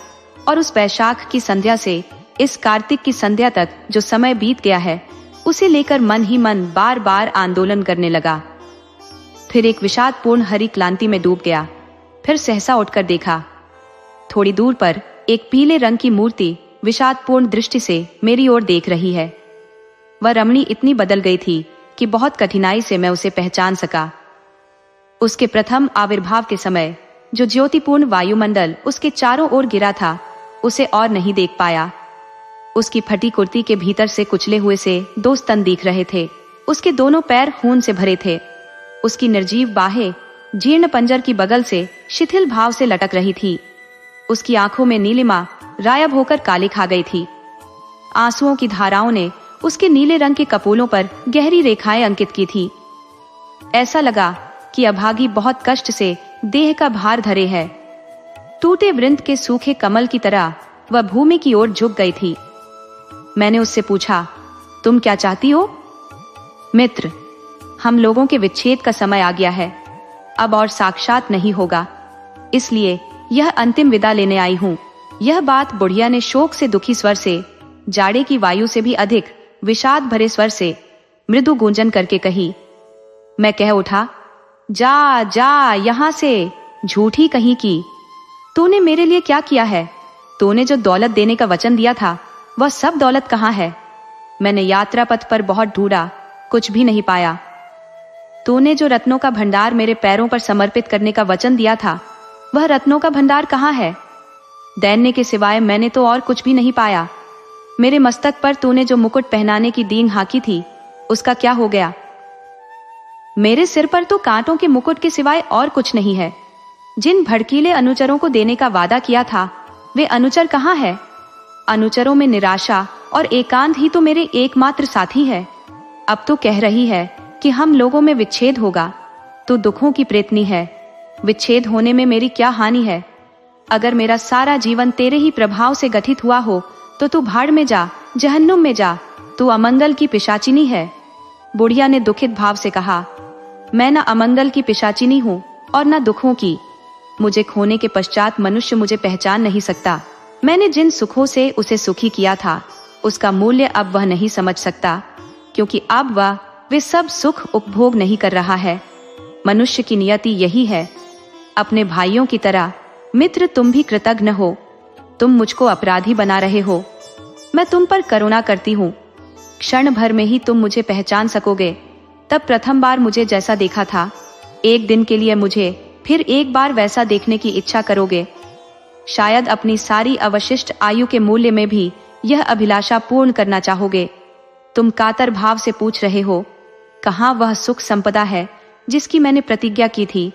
Speaker 1: और उस बैशाख की संध्या से इस कार्तिक की संध्या तक जो समय बीत गया है, उसे लेकर मन ही मन बार बार आंदोलन करने लगा। फिर एक विषादपूर्ण हरी क्लांति में डूब गया। फिर सहसा उठकर देखा, थोड़ी दूर पर एक पीले रंग की मूर्ति विषादपूर्ण दृष्टि से मेरी ओर देख रही है। वह रमणी इतनी बदल गई थी कि बहुत कठिनाई से मैं उसे पहचान सका। उसके प्रथम आविर्भाव के समय जो ज्योतिपूर्ण वायुमंडल उसके चारों ओर गिरा था, उसे और नहीं देख पाया। उसकी फटी कुर्ती के भीतर से कुचले हुए से 2 स्तन दिख रहे थे। उसके दोनों पैर खून से भरे थे। उसकी निर्जीव बाहें जीर्ण पंजर की बगल से शिथिल भाव से लटक रही थी। उसकी आंखों में नीलिमा गायब होकर काली खा गई थी। आंसुओं की धाराओं ने उसके नीले रंग के कपोलों पर गहरी रेखाएं अंकित की थी। ऐसा लगा कि अभागी बहुत कष्ट से देह का भार धरे है। टूटे वृंत के सूखे कमल की तरह वह भूमि की ओर झुक गई थी। मैंने उससे पूछा, तुम क्या चाहती हो? मित्र, हम लोगों के विच्छेद का समय आ गया है। अब और साक्षात नहीं होगा, इसलिए यह अंतिम विदा लेने आई हूँ। यह बात बुढ़िया ने शोक से दुखी स्वर से, जाड़े की वायु से भी अधिक विषाद भरे स्वर से मृदु गूंजन करके कही। मैं कह उठा, जा जा यहां से, झूठी कहीं की। तूने मेरे लिए क्या किया है? तूने जो दौलत देने का वचन दिया था, वह सब दौलत कहाँ है? मैंने यात्रा पथ पर बहुत ढूंढा, कुछ भी नहीं पाया। तूने जो रत्नों का भंडार मेरे पैरों पर समर्पित करने का वचन दिया था, वह रत्नों का भंडार कहाँ है? दैन्य के सिवाय मैंने तो और कुछ भी नहीं पाया। मेरे मस्तक पर तूने जो मुकुट पहनाने की दीन हाकी थी, उसका क्या हो गया? मेरे सिर पर तो कांटों के मुकुट के सिवाय और कुछ नहीं है। जिन भड़कीले अनुचरों को देने का वादा किया था, वे अनुचर कहाँ है? अनुचरों में निराशा और एकांत ही तो मेरे एकमात्र साथी है। अब तो कह रही है कि हम लोगों में विच्छेद होगा। तू दुखों की प्रेतनी है। विच्छेद होने में मेरी क्या हानि है? अगर मेरा सारा जीवन तेरे ही प्रभाव से गठित हुआ हो, तो तू भाड़ में जा, जहन्नुम में जा। तू अमंगल की पिशाचिनी है। बुढ़िया ने दुखित भाव से कहा, मैं न अमंगल की पिशाचिनी हूँ और न दुखों की। मुझे खोने के पश्चात मनुष्य मुझे पहचान नहीं सकता। मैंने जिन सुखों से उसे सुखी किया था, उसका मूल्य अब वह नहीं समझ सकता, क्योंकि अब वह वे सब सुख उपभोग नहीं कर रहा है। मनुष्य की नियति यही है। अपने भाइयों की तरह मित्र तुम भी कृतज्ञ हो। तुम मुझको अपराधी बना रहे हो। मैं तुम पर करुणा करती हूँ। क्षण भर में ही तुम मुझे पहचान सकोगे। तब प्रथम बार मुझे जैसा देखा था, एक दिन के लिए मुझे फिर एक बार वैसा देखने की इच्छा करोगे। शायद अपनी सारी अवशिष्ट आयु के मूल्य में भी यह अभिलाषा पूर्ण करना चाहोगे। तुम कातर भाव से पूछ रहे हो, कहाँ वह सुख संपदा है जिसकी मैंने प्रतिज्ञा की थी?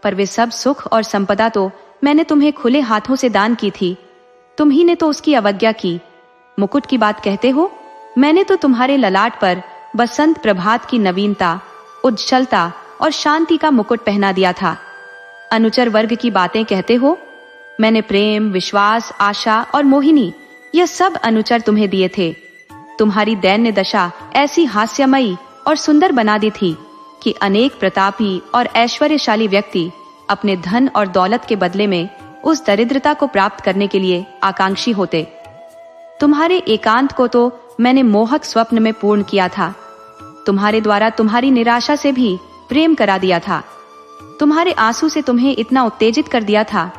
Speaker 1: पर वे सब सुख और संपदा तो मैंने तुम्हें खुले हाथों से दान की थी, तुम ही ने तो उसकी अवज्ञा की। मुकुट की बात कहते हो? मैंने तो तुम्हारे ललाट पर बसंत प्रभात की नवीनता, उज्ज्वलता और शांति का मुकुट पहना दिया था। अनुचर वर्ग की बातें कहते हो? मैंने प्रेम, विश्वास, आशा और मोहिनी, यह सब अनुचर तुम्हें दिए थे। तुम्हारी दैन्य दशा ऐसी हास्यमयी और सुंदर बना दी थी कि अनेक प्रतापी और ऐश्वर्यशाली व्यक्ति अपने धन और दौलत के बदले में उस दरिद्रता को प्राप्त करने के लिए आकांक्षी होते। तुम्हारे एकांत को तो मैंने मोहक स्वप्न में पूर्ण किया था। तुम्हारे द्वारा तुम्हारी निराशा से भी प्रेम करा दिया था। तुम्हारे आंसू से तुम्हें इतना उत्तेजित कर दिया था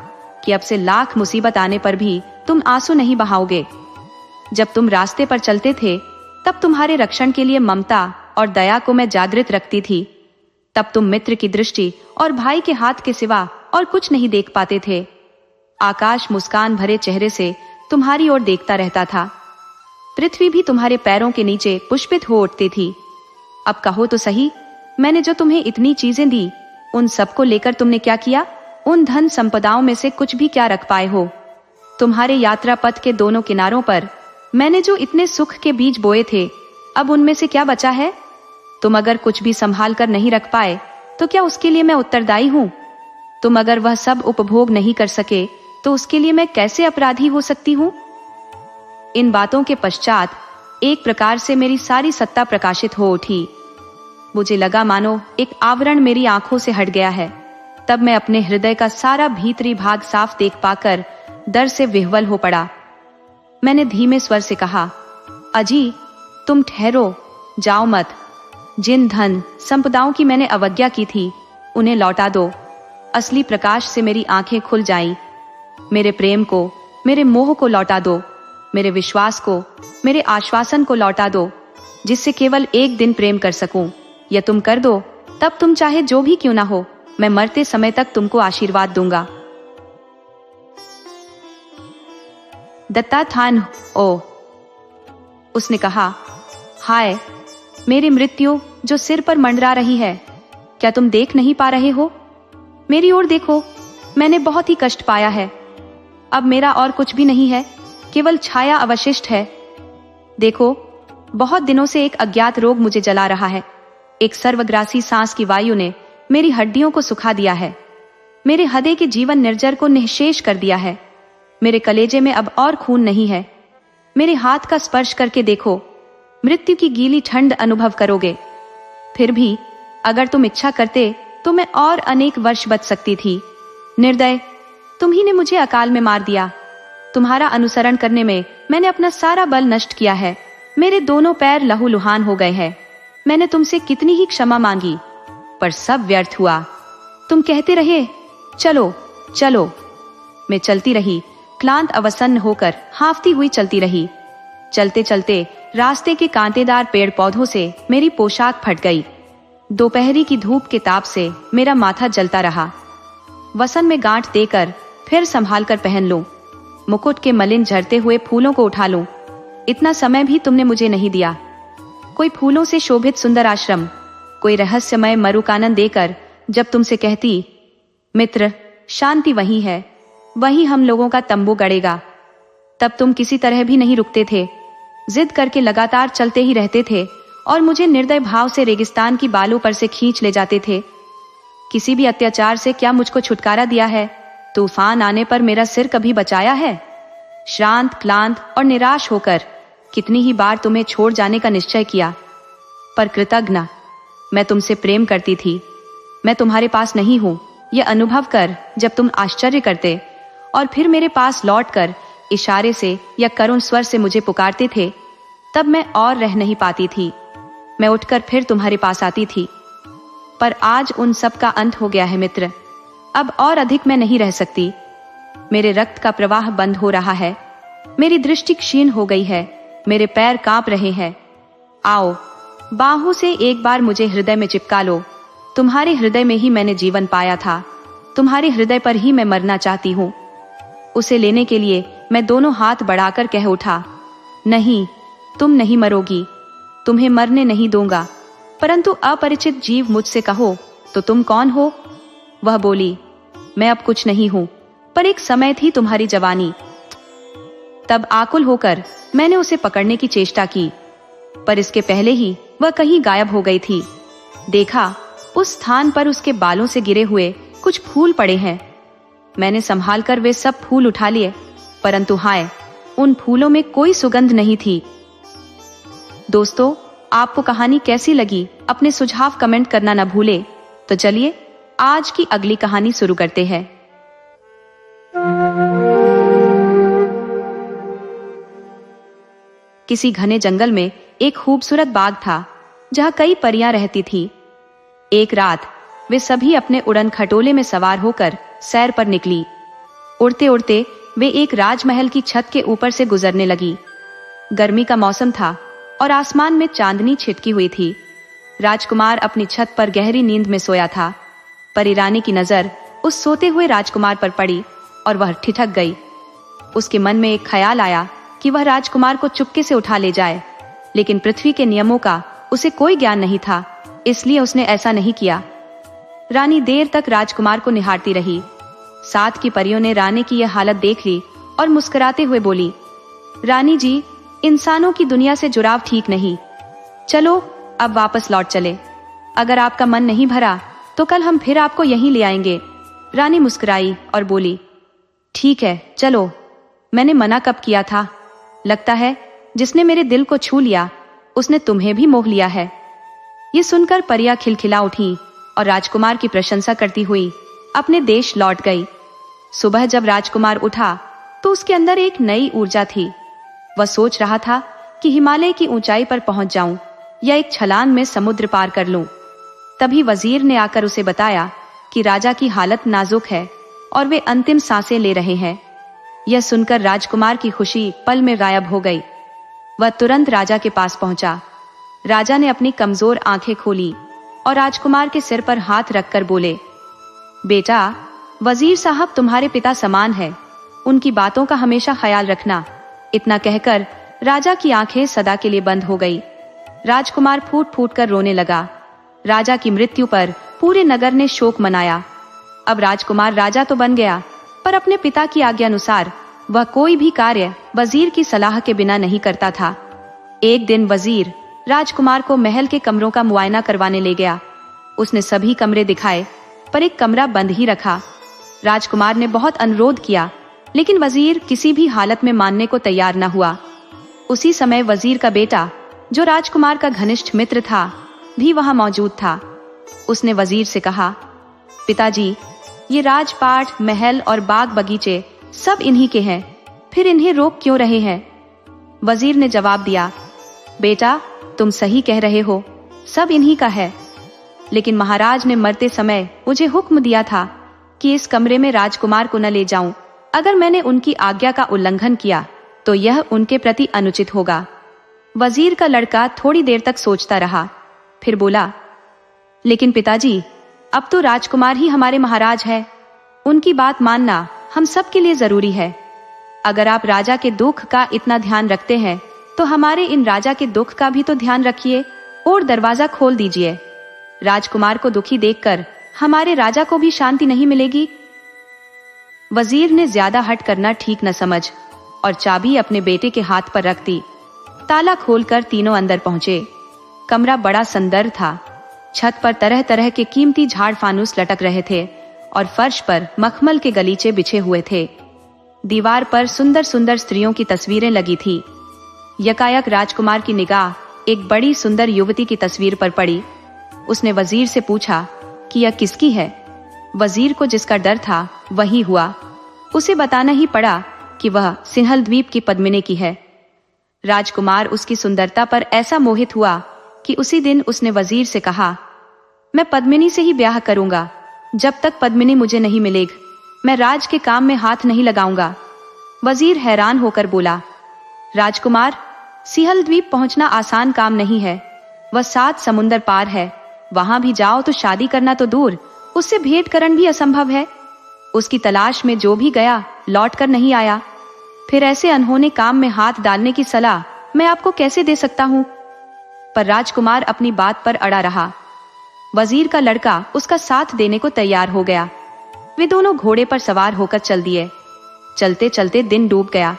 Speaker 1: कि अब से लाख मुसीबत आने पर भी तुम आंसू नहीं बहाओगे। जब तुम रास्ते पर चलते थे तब तुम्हारे रक्षण के लिए ममता और दया को मैं जागृत रखती थी। तब तुम मित्र की दृष्टि और भाई के हाथ के सिवा और कुछ नहीं देख पाते थे। आकाश मुस्कान भरे चेहरे से तुम्हारी ओर देखता रहता था। पृथ्वी भी तुम्हारे पैरों के नीचे पुष्पित हो उठती थी। अब कहो तो सही, मैंने जो तुम्हें इतनी चीजें दी, उन सबको लेकर तुमने क्या किया? उन धन संपदाओं में से कुछ भी क्या रख पाए हो? तुम्हारे यात्रा पथ के दोनों किनारों पर मैंने जो इतने सुख के बीज बोए थे, अब उनमें से क्या बचा है? तुम अगर कुछ भी संभाल कर नहीं रख पाए तो क्या उसके लिए मैं उत्तरदायी हूं? तुम अगर वह सब उपभोग नहीं कर सके तो उसके लिए मैं कैसे अपराधी हो सकती हूं? इन बातों के पश्चात एक प्रकार से मेरी सारी सत्ता प्रकाशित हो उठी। मुझे लगा मानो एक आवरण मेरी आंखों से हट गया है। तब मैं अपने हृदय का सारा भीतरी भाग साफ देख पाकर डर से विह्वल हो पड़ा। मैंने धीमे स्वर से कहा, अजी, तुम ठहरो, जाओ मत। जिन धन संपदाओं की मैंने अवज्ञा की थी, उन्हें लौटा दो। असली प्रकाश से मेरी आंखें खुल जाईं। मेरे प्रेम को, मेरे मोह को लौटा दो। मेरे विश्वास को, मेरे आश्वासन को लौटा दो, जिससे केवल एक दिन प्रेम कर सकूं। यह तुम कर दो, तब तुम चाहे जो भी क्यों ना हो, मैं मरते समय तक तुमको आशीर्वाद दूंगा। दत्तात्रेय, ओ, उसने कहा, हाय, मेरी मृत्यु जो सिर पर मंडरा रही है, क्या तुम देख नहीं पा रहे हो? मेरी ओर देखो, मैंने बहुत ही कष्ट पाया है। अब मेरा और कुछ भी नहीं है, केवल छाया अवशिष्ट है। देखो, बहुत दिनों से एक अज्ञात रोग मुझे जला रहा है। एक सर्वग्रासी सांस की वायु ने मेरी हड्डियों को सुखा दिया है। मेरे हृदय के जीवन निर्जर को निःशेष कर दिया है। मेरे कलेजे में अब और खून नहीं है। मेरे हाथ का स्पर्श करके देखो, मृत्यु की गीली ठंड अनुभव करोगे। फिर भी अगर तुम इच्छा करते तो मैं और अनेक वर्ष बच सकती थी। निर्दय, तुम ही ने मुझे अकाल में मार दिया। तुम्हारा अनुसरण करने में मैंने अपना सारा बल नष्ट किया है। मेरे दोनों पैर लहूलुहान हो गए हैं। मैंने तुमसे कितनी ही क्षमा मांगी, पर सब व्यर्थ हुआ। तुम कहते रहे, चलो चलो। मैं चलती रही, क्लांत अवसन्न होकर हांफती हुई चलती रही। चलते चलते रास्ते के कांटेदार पेड़ पौधों से मेरी पोशाक फट गई। दोपहरी की धूप के ताप से मेरा माथा जलता रहा। वसन में गांठ देकर फिर संभाल कर पहन लूं, मुकुट के मलिन झरते हुए फूलों को उठा लूं। इतना समय भी तुमने मुझे नहीं दिया। कोई फूलों से शोभित सुंदर आश्रम, कोई रहस्यमय मरुकानन देकर जब तुमसे कहती, मित्र, शांति वही है, वही हम लोगों का तंबू गड़ेगा, तब तुम किसी तरह भी नहीं रुकते थे। जिद करके लगातार चलते ही रहते थे और मुझे निर्दय भाव से रेगिस्तान की बालों पर से खींच ले जाते थे। किसी भी अत्याचार से क्या मुझको छुटकारा दिया है? तूफान आने पर मेरा सिर कभी बचाया है? श्रांत, क्लांत और निराश होकर कितनी ही बार तुम्हें छोड़ जाने का निश्चय किया, पर कृतज्ञ मैं तुमसे प्रेम करती थी। मैं तुम्हारे पास नहीं हूं, यह अनुभव कर जब तुम आश्चर्य करते और फिर मेरे पास लौटकर इशारे से या करुण स्वर से मुझे पुकारते थे, तब मैं और रह नहीं पाती थी। मैं उठकर फिर तुम्हारे पास आती थी। पर आज उन सब का अंत हो गया है मित्र। अब और अधिक मैं नहीं रह सकती। मेरे रक्त का प्रवाह बंद हो रहा है। मेरी दृष्टि क्षीण हो गई है। मेरे पैर कांप रहे हैं। आओ, बाहों से एक बार मुझे हृदय में चिपका लो। तुम्हारे हृदय में ही मैंने जीवन पाया था। तुम्हारे हृदय पर ही मैं मरना चाहती हूँ। उसे लेने के लिए मैं दोनों हाथ बढ़ाकर कह उठा, नहीं, तुम नहीं मरोगी, तुम्हें मरने नहीं दूंगा, परंतु अपरिचित जीव मुझसे कहो तो तुम कौन हो? वह बोली, मैं अब कुछ नहीं हूं, पर एक समय थी तुम्हारी जवानी। तब आकुल होकर मैंने उसे पकड़ने की चेष्टा की, पर इसके पहले ही वह कहीं गायब हो गई थी। देखा, उस स्थान पर उसके बालों से गिरे हुए कुछ फूल पड़े हैं। मैंने संभाल कर वे सब फूल उठा लिए, परंतु हाय, उन फूलों में कोई सुगंध नहीं थी। दोस्तों, आपको कहानी कैसी लगी? अपने सुझाव कमेंट करना न भूले। तो चलिए आज की अगली कहानी शुरू करते हैं। किसी घने जंगल में एक खूबसूरत बाग था, जहां कई परियां रहती थी। एक रात वे सभी अपने उड़न खटोले में सवार होकर सैर पर निकली। उड़ते उड़ते वे एक राजमहल की छत के ऊपर से गुजरने लगी। गर्मी का मौसम था और आसमान में चांदनी छिटकी हुई थी। राजकुमार अपनी छत पर गहरी नींद में सोया था। परी रानी की नजर उस सोते हुए राजकुमार पर पड़ी और वह ठिठक गई। उसके मन में एक ख्याल आया कि वह राजकुमार को चुपके से उठा ले जाए, लेकिन पृथ्वी के नियमों का उसे कोई ज्ञान नहीं था, इसलिए उसने ऐसा नहीं किया। रानी देर तक राजकुमार को निहारती रही। साथ की परियों ने रानी की यह हालत देख ली और मुस्कुराते हुए बोली, रानी जी, इंसानों की दुनिया से जुड़ाव ठीक नहीं, चलो अब वापस लौट चले। अगर आपका मन नहीं भरा तो कल हम फिर आपको यहीं ले आएंगे। रानी मुस्कुराई और बोली, ठीक है, चलो, मैंने मना कब किया था? लगता है जिसने मेरे दिल को छू लिया उसने तुम्हें भी मोह लिया है। ये सुनकर परियां खिलखिला उठी और राजकुमार की प्रशंसा करती हुई अपने देश लौट गई। सुबह जब राजकुमार उठा तो उसके अंदर एक नई ऊर्जा थी। वह सोच रहा था कि हिमालय की ऊंचाई पर पहुंच जाऊं या एक छलांग में समुद्र पार कर लूं। तभी वजीर ने आकर उसे बताया कि राजा की हालत नाजुक है और वे अंतिम सांसें ले रहे हैं। यह सुनकर राजकुमार की खुशी पल में गायब हो गई। वह तुरंत राजा के पास पहुंचा। राजा ने अपनी कमजोर आंखें खोली और राजकुमार के सिर पर हाथ रखकर बोले, बेटा, वजीर साहब तुम्हारे पिता समान है, उनकी बातों का हमेशा ख्याल रखना। इतना कहकर राजा की आंखें सदा के लिए बंद हो गई। राजकुमार फूट फूट कर रोने लगा। राजा की मृत्यु पर पूरे नगर ने शोक मनाया। अब राजकुमार राजा तो बन गया, पर अपने पिता की आज्ञा अनुसार वह कोई भी कार्य वजीर की सलाह के बिना नहीं करता था। एक दिन वजीर राजकुमार को महल के कमरों का मुआयना करवाने ले गया। उसने सभी कमरे दिखाए, पर एक कमरा बंद ही रखा। राजकुमार ने बहुत अनुरोध किया, लेकिन वजीर किसी भी हालत में मानने को तैयार न हुआ। उसी समय वजीर का बेटा, जो राजकुमार का घनिष्ठ मित्र था, भी वहां मौजूद था। उसने वजीर से कहा, पिताजी, ये राजपाट, महल और बाग बगीचे सब इन्हीं के हैं, फिर इन्हें रोक क्यों रहे हैं? वजीर ने जवाब दिया, बेटा, तुम सही कह रहे हो, सब इन्हीं का है, लेकिन महाराज ने मरते समय मुझे हुक्म दिया था कि इस कमरे में राजकुमार को न ले जाऊं। अगर मैंने उनकी आज्ञा का उल्लंघन किया तो यह उनके प्रति अनुचित होगा। वजीर का लड़का थोड़ी देर तक सोचता रहा, फिर बोला, लेकिन पिताजी, अब तो राजकुमार ही हमारे महाराज है, उनकी बात मानना हम सब के लिए जरूरी है। अगर आप राजा के दुख का इतना ध्यान रखते हैं तो हमारे इन राजा के दुख का भी तो ध्यान रखिए और दरवाजा खोल दीजिए। राजकुमार को दुखी देखकर हमारे राजा को भी शांति नहीं मिलेगी। वजीर ने ज्यादा हट करना ठीक न समझ और चाबी अपने बेटे के हाथ पर रख दी। ताला खोलकर तीनों अंदर पहुंचे। कमरा बड़ा सुंदर था। छत पर तरह तरह के कीमती झाड़ फानूस लटक रहे थे और फर्श पर मखमल के गलीचे बिछे हुए थे। दीवार पर सुंदर सुंदर स्त्रियों की तस्वीरें लगी थी। यकायक राजकुमार की निगाह एक बड़ी सुंदर युवती की तस्वीर पर पड़ी। उसने वजीर से पूछा कि यह किसकी है? वजीर को जिसका डर था वही हुआ। उसे बताना ही पड़ा कि वह सिंहल द्वीप की पद्मिनी की है। राजकुमार उसकी सुंदरता पर ऐसा मोहित हुआ कि उसी दिन उसने वजीर से कहा, मैं पद्मिनी से ही ब्याह करूंगा। जब तक पद्मिनी मुझे नहीं मिलेगी, मैं राज के काम में हाथ नहीं लगाऊंगा। वजीर हैरान होकर बोला, राजकुमार, सिंहल द्वीप पहुंचना आसान काम नहीं है। वह 7 समुंदर पार है। वहां भी जाओ तो शादी करना तो दूर, उससे भेंट करना भी असंभव है। उसकी तलाश में जो भी गया लौट कर नहीं आया, फिर ऐसे अनहोने काम में हाथ डालने की सलाह मैं आपको कैसे दे सकता हूँ। पर राजकुमार अपनी बात पर अड़ा रहा। वजीर का लड़का उसका साथ देने को तैयार हो गया। वे दोनों घोड़े पर सवार होकर चल दिए। चलते चलते दिन डूब गया।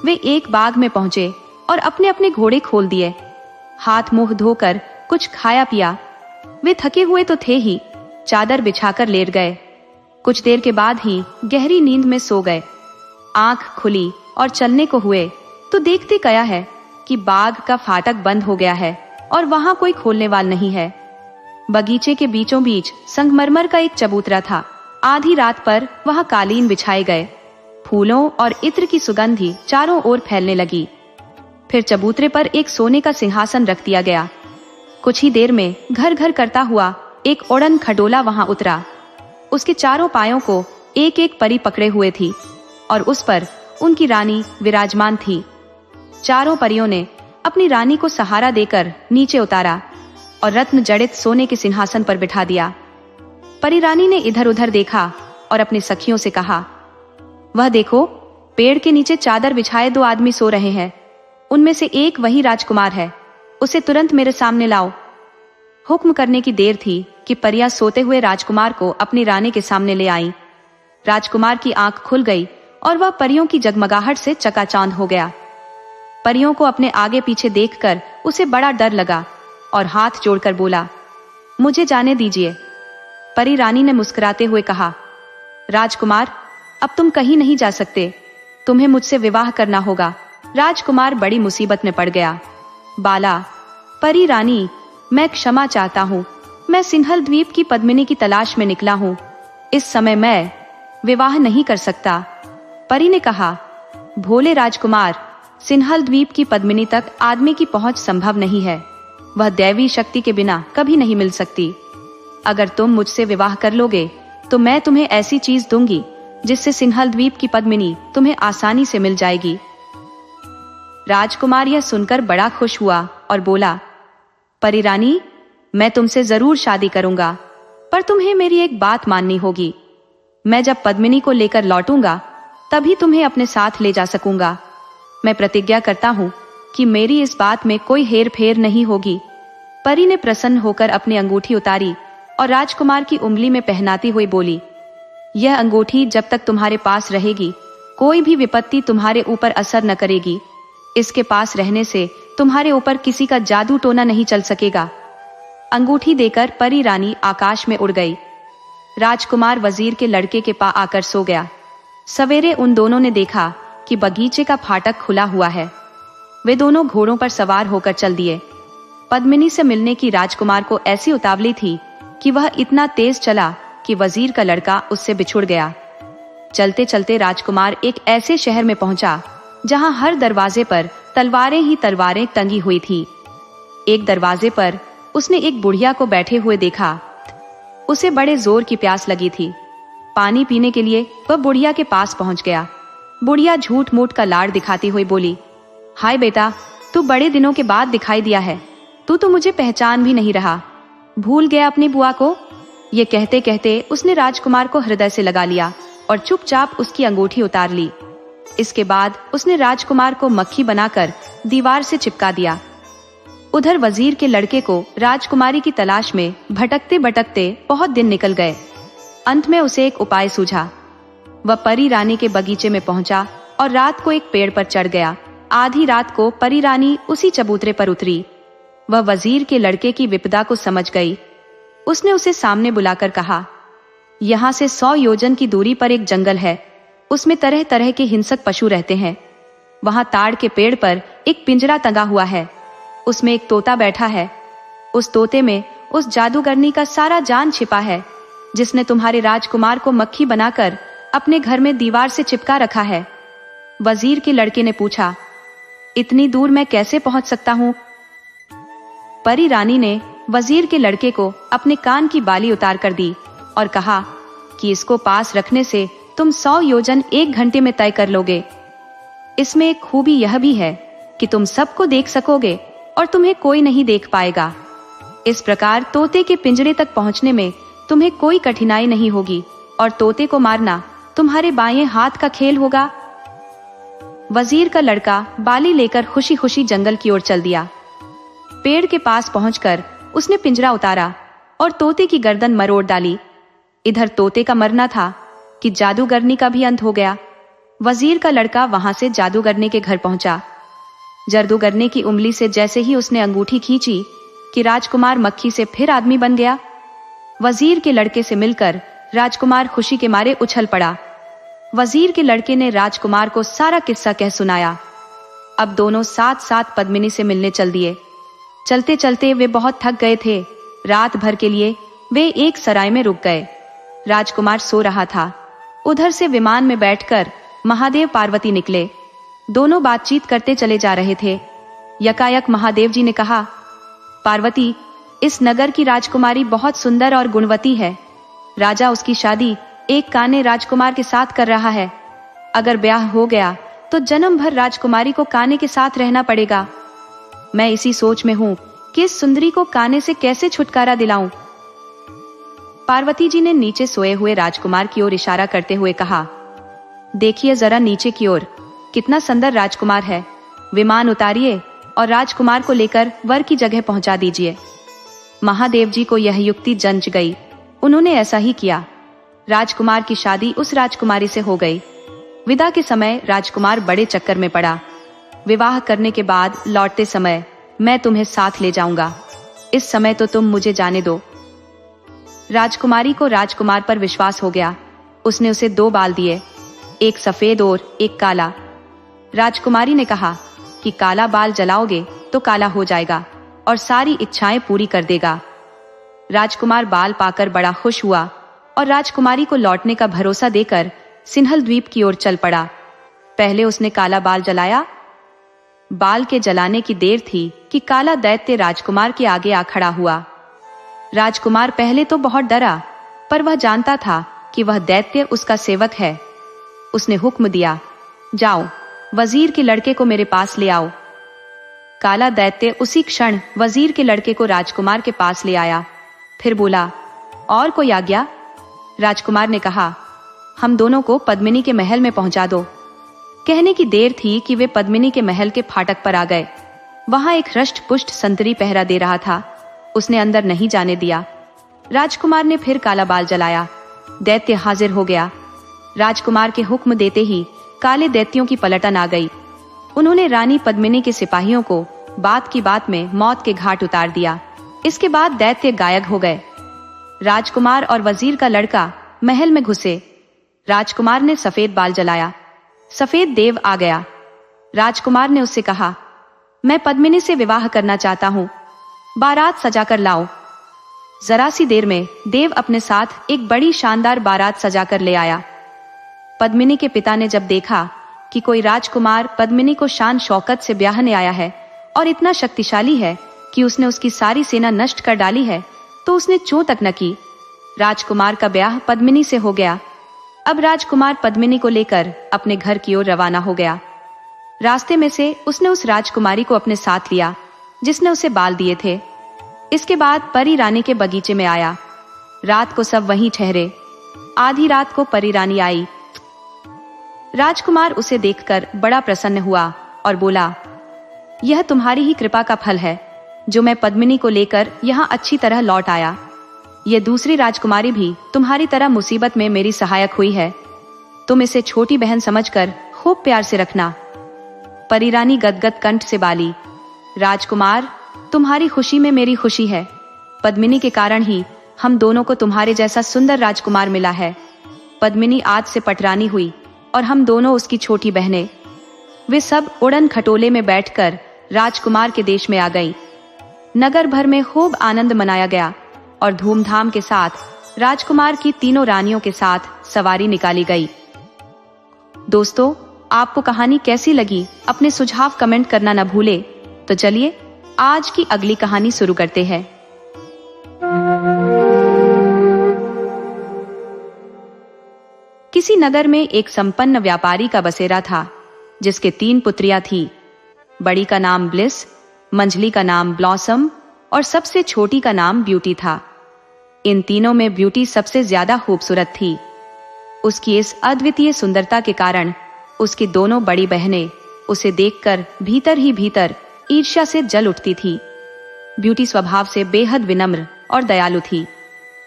Speaker 1: वे एक बाग में पहुंचे और अपने अपने घोड़े खोल दिए। हाथ मुंह धोकर कुछ खाया पिया। वे थके हुए तो थे ही, चादर बिछाकर लेट गए। कुछ देर के बाद ही गहरी नींद में सो गए। आंख खुली और चलने को हुए तो देखते क्या है कि बाग का फाटक बंद हो गया है और वहां कोई खोलने वाला नहीं है। बगीचे के बीचों बीच संगमरमर का एक चबूतरा था। आधी रात पर वहां कालीन बिछाए गए। फूलों और इत्र की सुगंधी चारों ओर फैलने लगी। फिर चबूतरे पर एक सोने का सिंहासन रख दिया गया। कुछ ही देर में घर घर करता हुआ एक ओड़न खडोला वहां उतरा। उसके चारों पायों को एक एक परी पकड़े हुए थी और उस पर उनकी रानी विराजमान थी। चारों परियों ने अपनी रानी को सहारा देकर नीचे उतारा और रत्न जड़ित सोने के सिंहासन पर बिठा दिया। परी रानी ने इधर उधर देखा और अपनी सखियों से कहा, वह देखो, पेड़ के नीचे चादर बिछाए दो आदमी सो रहे हैं। उनमें से एक वही राजकुमार है। उसे तुरंत मेरे सामने लाओ। हुक्म करने की देर थी कि परियां सोते हुए राजकुमार को अपनी रानी के सामने ले आईं। राजकुमार की आंख खुल गई और वह परियों की जगमगाहट से चकाचौंध हो गया। परियों को अपने आगे पीछे देखकर उसे बड़ा डर लगा और हाथ जोड़कर बोला, मुझे जाने दीजिए। परी रानी ने मुस्कुराते हुए कहा, राजकुमार, अब तुम कहीं नहीं जा सकते। तुम्हें मुझसे विवाह करना होगा। राजकुमार बड़ी मुसीबत में पड़ गया। बाला, परी रानी, मैं क्षमा चाहता हूँ। मैं सिंहल द्वीप की पद्मिनी की तलाश में निकला हूँ। इस समय मैं विवाह नहीं कर सकता। परी ने कहा, भोले राजकुमार, सिंहल द्वीप की पद्मिनी तक आदमी की पहुंच संभव नहीं है। वह दैवी शक्ति के बिना कभी नहीं मिल सकती। अगर तुम मुझसे विवाह कर लोगे तो मैं तुम्हें ऐसी चीज दूंगी जिससे सिंहल द्वीप की पद्मिनी तुम्हें आसानी से मिल जाएगी। राजकुमार यह सुनकर बड़ा खुश हुआ और बोला, परी रानी, मैं तुमसे जरूर शादी करूंगा, पर तुम्हें मेरी एक बात माननी होगी। मैं जब पद्मिनी को लेकर लौटूंगा तभी तुम्हें अपने साथ ले जा सकूंगा। मैं प्रतिज्ञा करता हूं कि मेरी इस बात में कोई हेर फेर नहीं होगी। परी ने प्रसन्न होकर अपनी अंगूठी उतारी और राजकुमार की उंगली में पहनाती हुई बोली, यह अंगूठी जब तक तुम्हारे पास रहेगी कोई भी विपत्ति तुम्हारे ऊपर असर न करेगी। इसके पास रहने से तुम्हारे ऊपर किसी का जादू टोना नहीं चल सकेगा। अंगूठी देकर परी रानी आकाश में उड़ गई। राजकुमार वजीर के लड़के के पास आकर सो गया। सवेरे उन दोनों ने देखा कि बगीचे का फाटक खुला हुआ है। वे दोनों घोड़ों पर सवार होकर चल दिए। पद्मिनी से मिलने की राजकुमार को ऐसी उतावली थी कि वह इतना तेज चला कि वजीर का लड़का उससे बिछुड़ गया। चलते चलते राजकुमार एक ऐसे शहर में पहुंचा जहां हर दरवाजे पर तलवारें ही तलवारें टंगी हुई थी। एक दरवाजे पर उसने एक बुढ़िया को बैठे हुए देखा। उसे बड़े जोर की प्यास लगी थी। पानी पीने के लिए वह बुढ़िया के पास पहुंच गया। बुढ़िया झूठ मूठ का लाड़ दिखाती हुई बोली, हाय बेटा, तू बड़े दिनों के बाद दिखाई दिया है। तू तो मुझे पहचान भी नहीं रहा। भूल गया अपनी बुआ को। ये कहते कहते उसने राजकुमार को हृदय से लगा लिया और चुपचाप उसकी अंगूठी उतार ली। इसके बाद उसने राजकुमार को मक्खी बनाकर दीवार से चिपका दिया। उधर वजीर के लड़के को राजकुमारी की तलाश में भटकते भटकते बहुत दिन निकल गए। अंत में उसे एक उपाय सूझा। वह परी रानी के बगीचे में पहुंचा और रात को एक पेड़ पर चढ़ गया। आधी रात को परी रानी उसी चबूतरे पर उतरी। वह वजीर के लड़के की विपदा को समझ गई। उसने उसे सामने बुलाकर कहा, यहाँ से 100 योजन की दूरी पर एक जंगल है। उसमें तरह तरह के हिंसक पशु रहते हैं। वहां ताड़ के पेड़ पर एक पिंजरा टंगा हुआ है। उसमें एक तोता बैठा है। उस तोते में उस जादूगरनी का सारा जान छिपा है जिसने तुम्हारे राजकुमार को मक्खी बनाकर अपने घर में दीवार से चिपका रखा है। वजीर के लड़के ने पूछा, इतनी दूर मैं कैसे पहुंच सकता हूं? परी रानी ने वजीर के लड़के को अपने कान की बाली उतार कर दी और कहा कि इसको पास रखने से तुम 100 योजन 1 घंटे में तय कर लोगे। इसमें एक खूबी यह भी है कि तुम सबको देख सकोगे और तुम्हें कोई नहीं देख पाएगा। इस प्रकार तोते के पिंजरे तक पहुंचने में तुम्हें कोई कठिनाई नहीं होगी और तोते को मारना तुम्हारे बाएं हाथ का खेल होगा। वजीर का लड़का बाली लेकर खुशी खुशी जंगल की ओर चल दिया। पेड़ के पास पहुंचकर उसने पिंजरा उतारा और तोते की गर्दन मरोड़ डाली। इधर तोते का मरना था कि जादूगरनी का भी अंत हो गया। वजीर का लड़का वहां से जादूगरनी के घर पहुंचा। जादूगरनी की उंगली से जैसे ही उसने अंगूठी खींची कि राजकुमार मक्खी से फिर आदमी बन गया। वजीर के लड़के से मिलकर राजकुमार खुशी के मारे उछल पड़ा। वजीर के लड़के ने राजकुमार को सारा किस्सा कह सुनाया। अब दोनों साथ साथ पद्मिनी से मिलने चल दिए। चलते चलते वे बहुत थक गए थे। रात भर के लिए वे एक सराय में रुक गए। राजकुमार सो रहा था। उधर से विमान में बैठकर महादेव पार्वती निकले। दोनों बातचीत करते चले जा रहे थे। यकायक महादेव जी ने कहा, पार्वती, इस नगर की राजकुमारी बहुत सुंदर और गुणवती है। राजा उसकी शादी एक काने राजकुमार के साथ कर रहा है। अगर ब्याह हो गया तो जन्म भर राजकुमारी को काने के साथ रहना पड़ेगा। मैं इसी सोच में हूं कि इस सुंदरी को काने से कैसे छुटकारा दिलाऊं। पार्वती जी ने नीचे सोए हुए राजकुमार की ओर इशारा करते हुए कहा, देखिए जरा नीचे की ओर, कितना सुंदर राजकुमार है। विमान उतारिए और राजकुमार को लेकर वर की जगह पहुंचा दीजिए। महादेव जी को यह युक्ति जंच गई। उन्होंने ऐसा ही किया। राजकुमार की शादी उस राजकुमारी से हो गई। विदा के समय राजकुमार बड़े चक्कर में पड़ा। विवाह करने के बाद लौटते समय मैं तुम्हें साथ ले जाऊंगा। इस समय तो तुम मुझे जाने दो। राजकुमारी को राजकुमार पर विश्वास हो गया। उसने उसे 2 बाल दिए, एक सफेद और एक काला। राजकुमारी ने कहा कि काला बाल जलाओगे तो काला हो जाएगा और सारी इच्छाएं पूरी कर देगा। राजकुमार बाल पाकर बड़ा खुश हुआ और राजकुमारी को लौटने का भरोसा देकर सिन्हल द्वीप की ओर चल पड़ा। पहले उसने काला बाल जलाया। बाल के जलाने की देर थी कि काला दैत्य राजकुमार के आगे आ खड़ा हुआ। राजकुमार पहले तो बहुत डरा, पर वह जानता था कि वह दैत्य उसका सेवक है। उसने हुक्म दिया, जाओ, वजीर के लड़के को मेरे पास ले आओ। काला दैत्य उसी क्षण वजीर के लड़के को राजकुमार के पास ले आया। फिर बोला, और कोई आज्ञा? राजकुमार ने कहा, हम दोनों को पद्मिनी के महल में पहुंचा दो। कहने की देर थी कि वे पद्मिनी के महल के फाटक पर आ गए। वहां एक हृष्ट पुष्ट संतरी पहरा दे रहा था। उसने अंदर नहीं जाने दिया। राजकुमार ने फिर काला बाल जलाया। दैत्य हाजिर हो गया। राजकुमार के हुक्म देते ही काले दैत्यों की पलटन आ गई। उन्होंने रानी पद्मिनी के सिपाहियों को बात की बात में मौत के घाट उतार दिया। इसके बाद दैत्य गायब हो गए। राजकुमार और वजीर का लड़का महल में घुसे। राजकुमार ने सफेद बाल जलाया। सफेद देव आ गया। राजकुमार ने उससे कहा, मैं पद्मिनी से विवाह करना चाहता हूं, बारात सजाकर लाओ। जरा सी देर में देव अपने साथ एक बड़ी शानदार बारात सजाकर ले आया। पद्मिनी के पिता ने जब देखा कि कोई राजकुमार पद्मिनी को शान शौकत से ब्याहने आया है और इतना शक्तिशाली है कि उसने उसकी सारी सेना नष्ट कर डाली है, तो उसने चूं तक न की। राजकुमार का ब्याह पद्मिनी से हो गया। अब राजकुमार पद्मिनी को लेकर अपने घर की ओर रवाना हो गया। रास्ते में से उसने उस राजकुमारी को अपने साथ लिया जिसने उसे बाल दिए थे। इसके बाद परी रानी के बगीचे में आया। रात को सब वहीं ठहरे। आधी रात को परी रानी आई। राजकुमार उसे देखकर बड़ा प्रसन्न हुआ और बोला, यह तुम्हारी ही कृपा का फल है जो मैं पद्मिनी को लेकर यहाँ अच्छी तरह लौट आया। यह दूसरी राजकुमारी भी तुम्हारी तरह मुसीबत में मेरी सहायक हुई है। तुम इसे छोटी बहन समझकर खूब प्यार से रखना। परी रानी गदगद कंठ से बाली, राजकुमार, तुम्हारी खुशी में मेरी खुशी है। पद्मिनी के कारण ही हम दोनों को तुम्हारे जैसा सुंदर राजकुमार मिला है। पद्मिनी आज से पटरानी हुई और हम दोनों उसकी छोटी बहनें। वे सब उड़न खटोले में बैठकर राजकुमार के देश में आ गईं। नगर भर में खूब आनंद मनाया गया और धूमधाम के साथ राजकुमार की तीनों रानियों के साथ सवारी निकाली गई। दोस्तों, आपको कहानी कैसी लगी अपने सुझाव कमेंट करना न भूले। तो चलिए आज की अगली कहानी शुरू करते हैं। किसी नगर में एक संपन्न व्यापारी का बसेरा था जिसके 3 पुत्रियां थी। बड़ी का नाम ब्लिस, मंझली का नाम ब्लॉसम और सबसे छोटी का नाम ब्यूटी था। इन तीनों में ब्यूटी सबसे ज्यादा खूबसूरत थी। उसकी इस अद्वितीय सुंदरता के कारण उसकी दोनों बड़ी बहनें उसे देखकर भीतर ही भीतर ईर्ष्या से जल उठती थी। ब्यूटी स्वभाव से बेहद विनम्र और दयालु थी,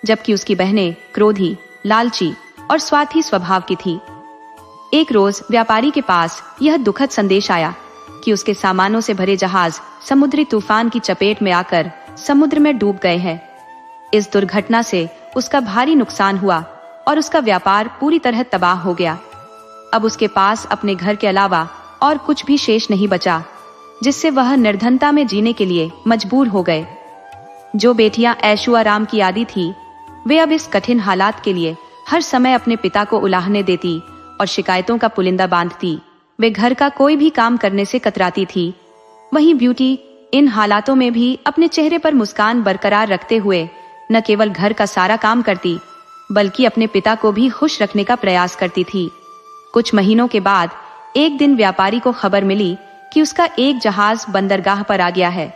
Speaker 1: जबकि उसकी बहनें क्रोधी, लालची और स्वार्थी स्वभाव की थी। एक रोज व्यापारी के पास यह दुखद संदेश आया कि उसके सामानों से भरे जहाज समुद्री तूफान की चपेट में आकर समुद्र में डूब गए हैं। इस दुर्घटना से उसका भारी नुकसान हुआ और उसका व्यापार पूरी तरह तबाह हो गया। अब उसके पास अपने घर के अलावा और कुछ भी शेष नहीं बचा, जिससे वह निर्धनता में जीने के लिए मजबूर हो गए। जो बेटियां ऐशो आराम की आदी थी, वे अब इस कठिन हालात के लिए हर समय अपने पिता को उलाहने देती और शिकायतों का पुलिंदा बांधती। वे घर का कोई भी काम करने से कतराती थी। वहीं ब्यूटी इन हालातों में भी अपने चेहरे पर मुस्कान बरकरार रखते हुए न केवल घर का सारा काम करती, बल्कि अपने पिता को भी खुश रखने का प्रयास करती थी। कुछ महीनों के बाद एक दिन व्यापारी को खबर मिली कि उसका एक जहाज बंदरगाह पर आ गया है।